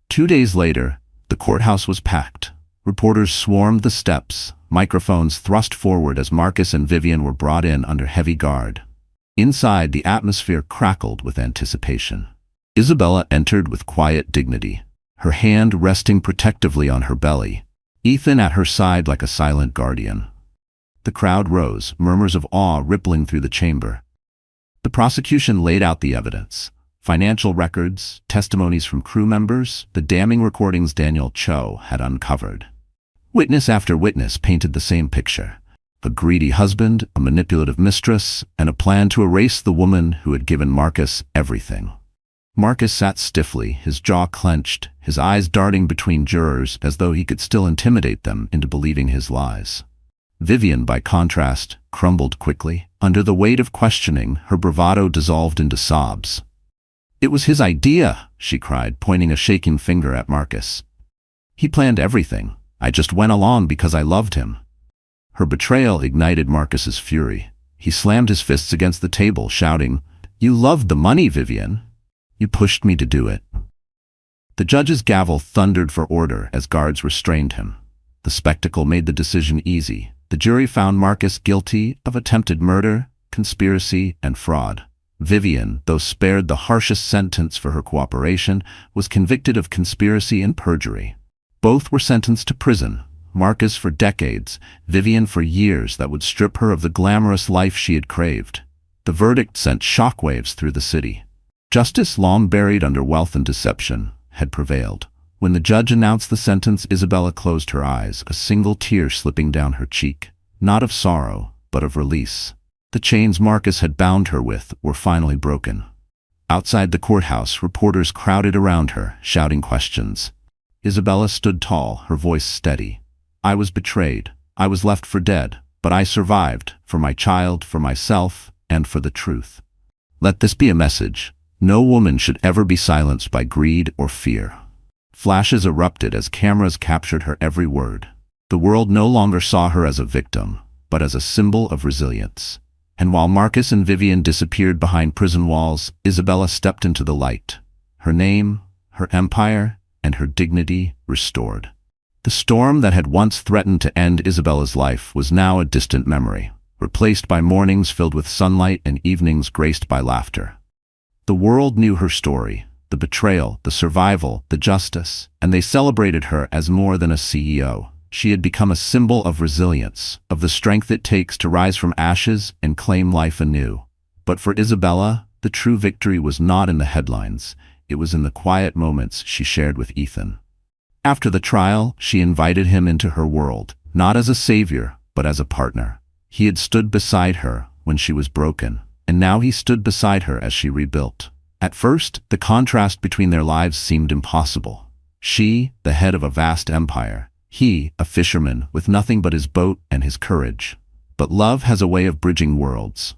2 days later, the courthouse was packed. Reporters swarmed the steps, microphones thrust forward as Marcus and Vivian were brought in under heavy guard. Inside, the atmosphere crackled with anticipation. Isabella entered with quiet dignity, her hand resting protectively on her belly, Ethan at her side like a silent guardian. The crowd rose, murmurs of awe rippling through the chamber. The prosecution laid out the evidence. Financial records, testimonies from crew members, the damning recordings Daniel Cho had uncovered. Witness after witness painted the same picture. A greedy husband, a manipulative mistress, and a plan to erase the woman who had given Marcus everything. Marcus sat stiffly, his jaw clenched, his eyes darting between jurors as though he could still intimidate them into believing his lies. Vivian, by contrast, crumbled quickly. Under the weight of questioning, her bravado dissolved into sobs. "It was his idea," she cried, pointing a shaking finger at Marcus. "He planned everything. I just went along because I loved him." Her betrayal ignited Marcus's fury. He slammed his fists against the table, shouting, "You loved the money, Vivian. You pushed me to do it." The judge's gavel thundered for order as guards restrained him. The spectacle made the decision easy. The jury found Marcus guilty of attempted murder, conspiracy, and fraud. Vivian, though spared the harshest sentence for her cooperation, was convicted of conspiracy and perjury. Both were sentenced to prison, Marcus for decades, Vivian for years that would strip her of the glamorous life she had craved. The verdict sent shockwaves through the city. Justice, long buried under wealth and deception, had prevailed. When the judge announced the sentence, Isabella closed her eyes, a single tear slipping down her cheek, not of sorrow, but of release. The chains Marcus had bound her with were finally broken. Outside the courthouse, reporters crowded around her, shouting questions. Isabella stood tall, her voice steady. "I was betrayed. I was left for dead, but I survived, for my child, for myself, and for the truth. Let this be a message. No woman should ever be silenced by greed or fear." Flashes erupted as cameras captured her every word. The world no longer saw her as a victim, but as a symbol of resilience. And while Marcus and Vivian disappeared behind prison walls, Isabella stepped into the light. Her name, her empire, and her dignity restored. The storm that had once threatened to end Isabella's life was now a distant memory, replaced by mornings filled with sunlight and evenings graced by laughter. The world knew her story, the betrayal, the survival, the justice, and they celebrated her as more than a CEO. She had become a symbol of resilience, of the strength it takes to rise from ashes and claim life anew. But for Isabella, the true victory was not in the headlines. It was in the quiet moments she shared with Ethan. After the trial, she invited him into her world, not as a savior, but as a partner. He had stood beside her when she was broken, and now he stood beside her as she rebuilt. At first, the contrast between their lives seemed impossible. She, the head of a vast empire, he, a fisherman with nothing but his boat and his courage. But love has a way of bridging worlds.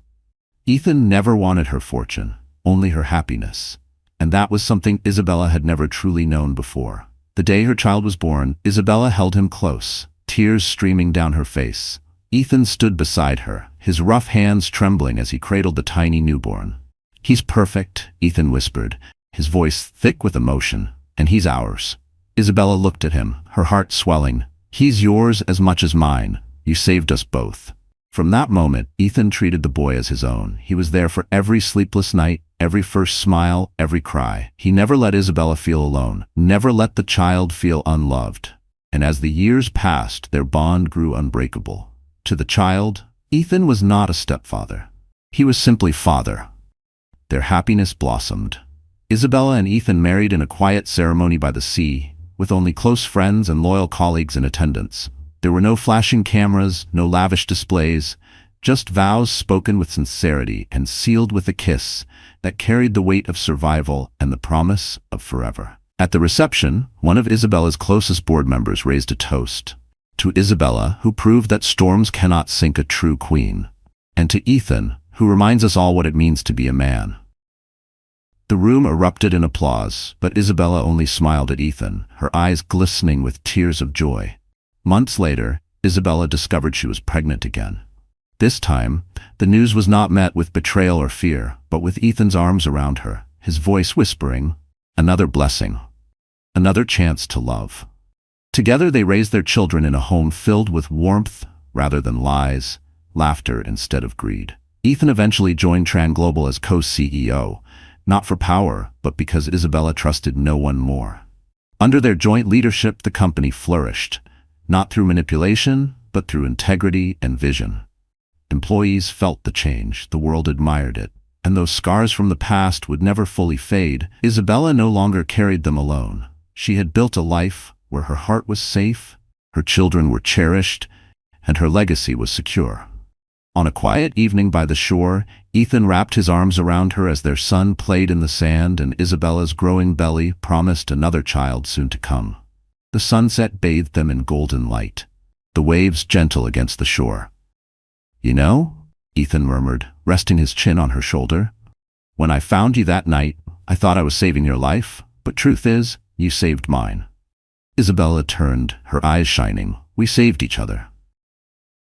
Ethan never wanted her fortune, only her happiness. And that was something Isabella had never truly known before. The day her child was born, Isabella held him close, tears streaming down her face. Ethan stood beside her, his rough hands trembling as he cradled the tiny newborn. "He's perfect," Ethan whispered, his voice thick with emotion, "and he's ours." Isabella looked at him, her heart swelling. "He's yours as much as mine. You saved us both." From that moment, Ethan treated the boy as his own. He was there for every sleepless night, every first smile, every cry. He never let Isabella feel alone, never let the child feel unloved. And as the years passed, their bond grew unbreakable. To the child, Ethan was not a stepfather. He was simply father. Their happiness blossomed. Isabella and Ethan married in a quiet ceremony by the sea, with only close friends and loyal colleagues in attendance. There were no flashing cameras, no lavish displays, just vows spoken with sincerity and sealed with a kiss that carried the weight of survival and the promise of forever. At the reception, one of Isabella's closest board members raised a toast. To Isabella, who proved that storms cannot sink a true queen. And to Ethan, who reminds us all what it means to be a man. The room erupted in applause, but Isabella only smiled at Ethan, her eyes glistening with tears of joy. Months later, Isabella discovered she was pregnant again. This time, the news was not met with betrayal or fear, but with Ethan's arms around her, his voice whispering, "Another blessing. Another chance to love." Together they raised their children in a home filled with warmth rather than lies, laughter instead of greed. Ethan eventually joined Tran Global as co-CEO, not for power, but because Isabella trusted no one more. Under their joint leadership, the company flourished, not through manipulation, but through integrity and vision. Employees felt the change, the world admired it, and those scars from the past would never fully fade. Isabella no longer carried them alone. She had built a life where her heart was safe, her children were cherished, and her legacy was secure. On a quiet evening by the shore, Ethan wrapped his arms around her as their son played in the sand, and Isabella's growing belly promised another child soon to come. The sunset bathed them in golden light, the waves gentle against the shore. "You know," Ethan murmured, resting his chin on her shoulder, "when I found you that night, I thought I was saving your life, but truth is, you saved mine." Isabella turned, her eyes shining. "We saved each other."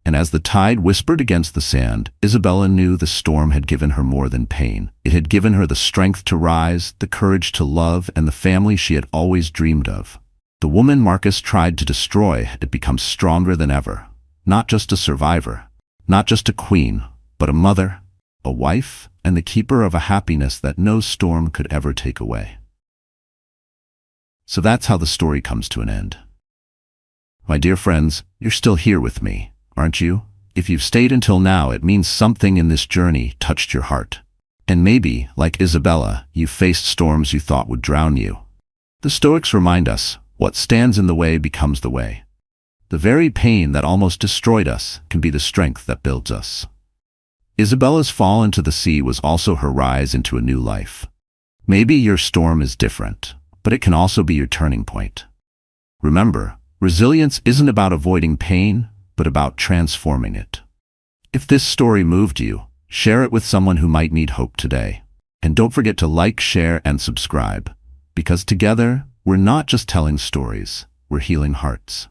And as the tide whispered against the sand, Isabella knew the storm had given her more than pain. It had given her the strength to rise, the courage to love, and the family she had always dreamed of. The woman Marcus tried to destroy had become stronger than ever. Not just a survivor, not just a queen, but a mother, a wife, and the keeper of a happiness that no storm could ever take away. So that's how the story comes to an end. My dear friends, you're still here with me, aren't you? If you've stayed until now, it means something in this journey touched your heart. And maybe, like Isabella, you faced storms you thought would drown you. The Stoics remind us, what stands in the way becomes the way. The very pain that almost destroyed us can be the strength that builds us. Isabella's fall into the sea was also her rise into a new life. Maybe your storm is different, but it can also be your turning point. Remember, resilience isn't about avoiding pain, but about transforming it. If this story moved you, share it with someone who might need hope today. And don't forget to like, share, and subscribe, because together, we're not just telling stories, we're healing hearts.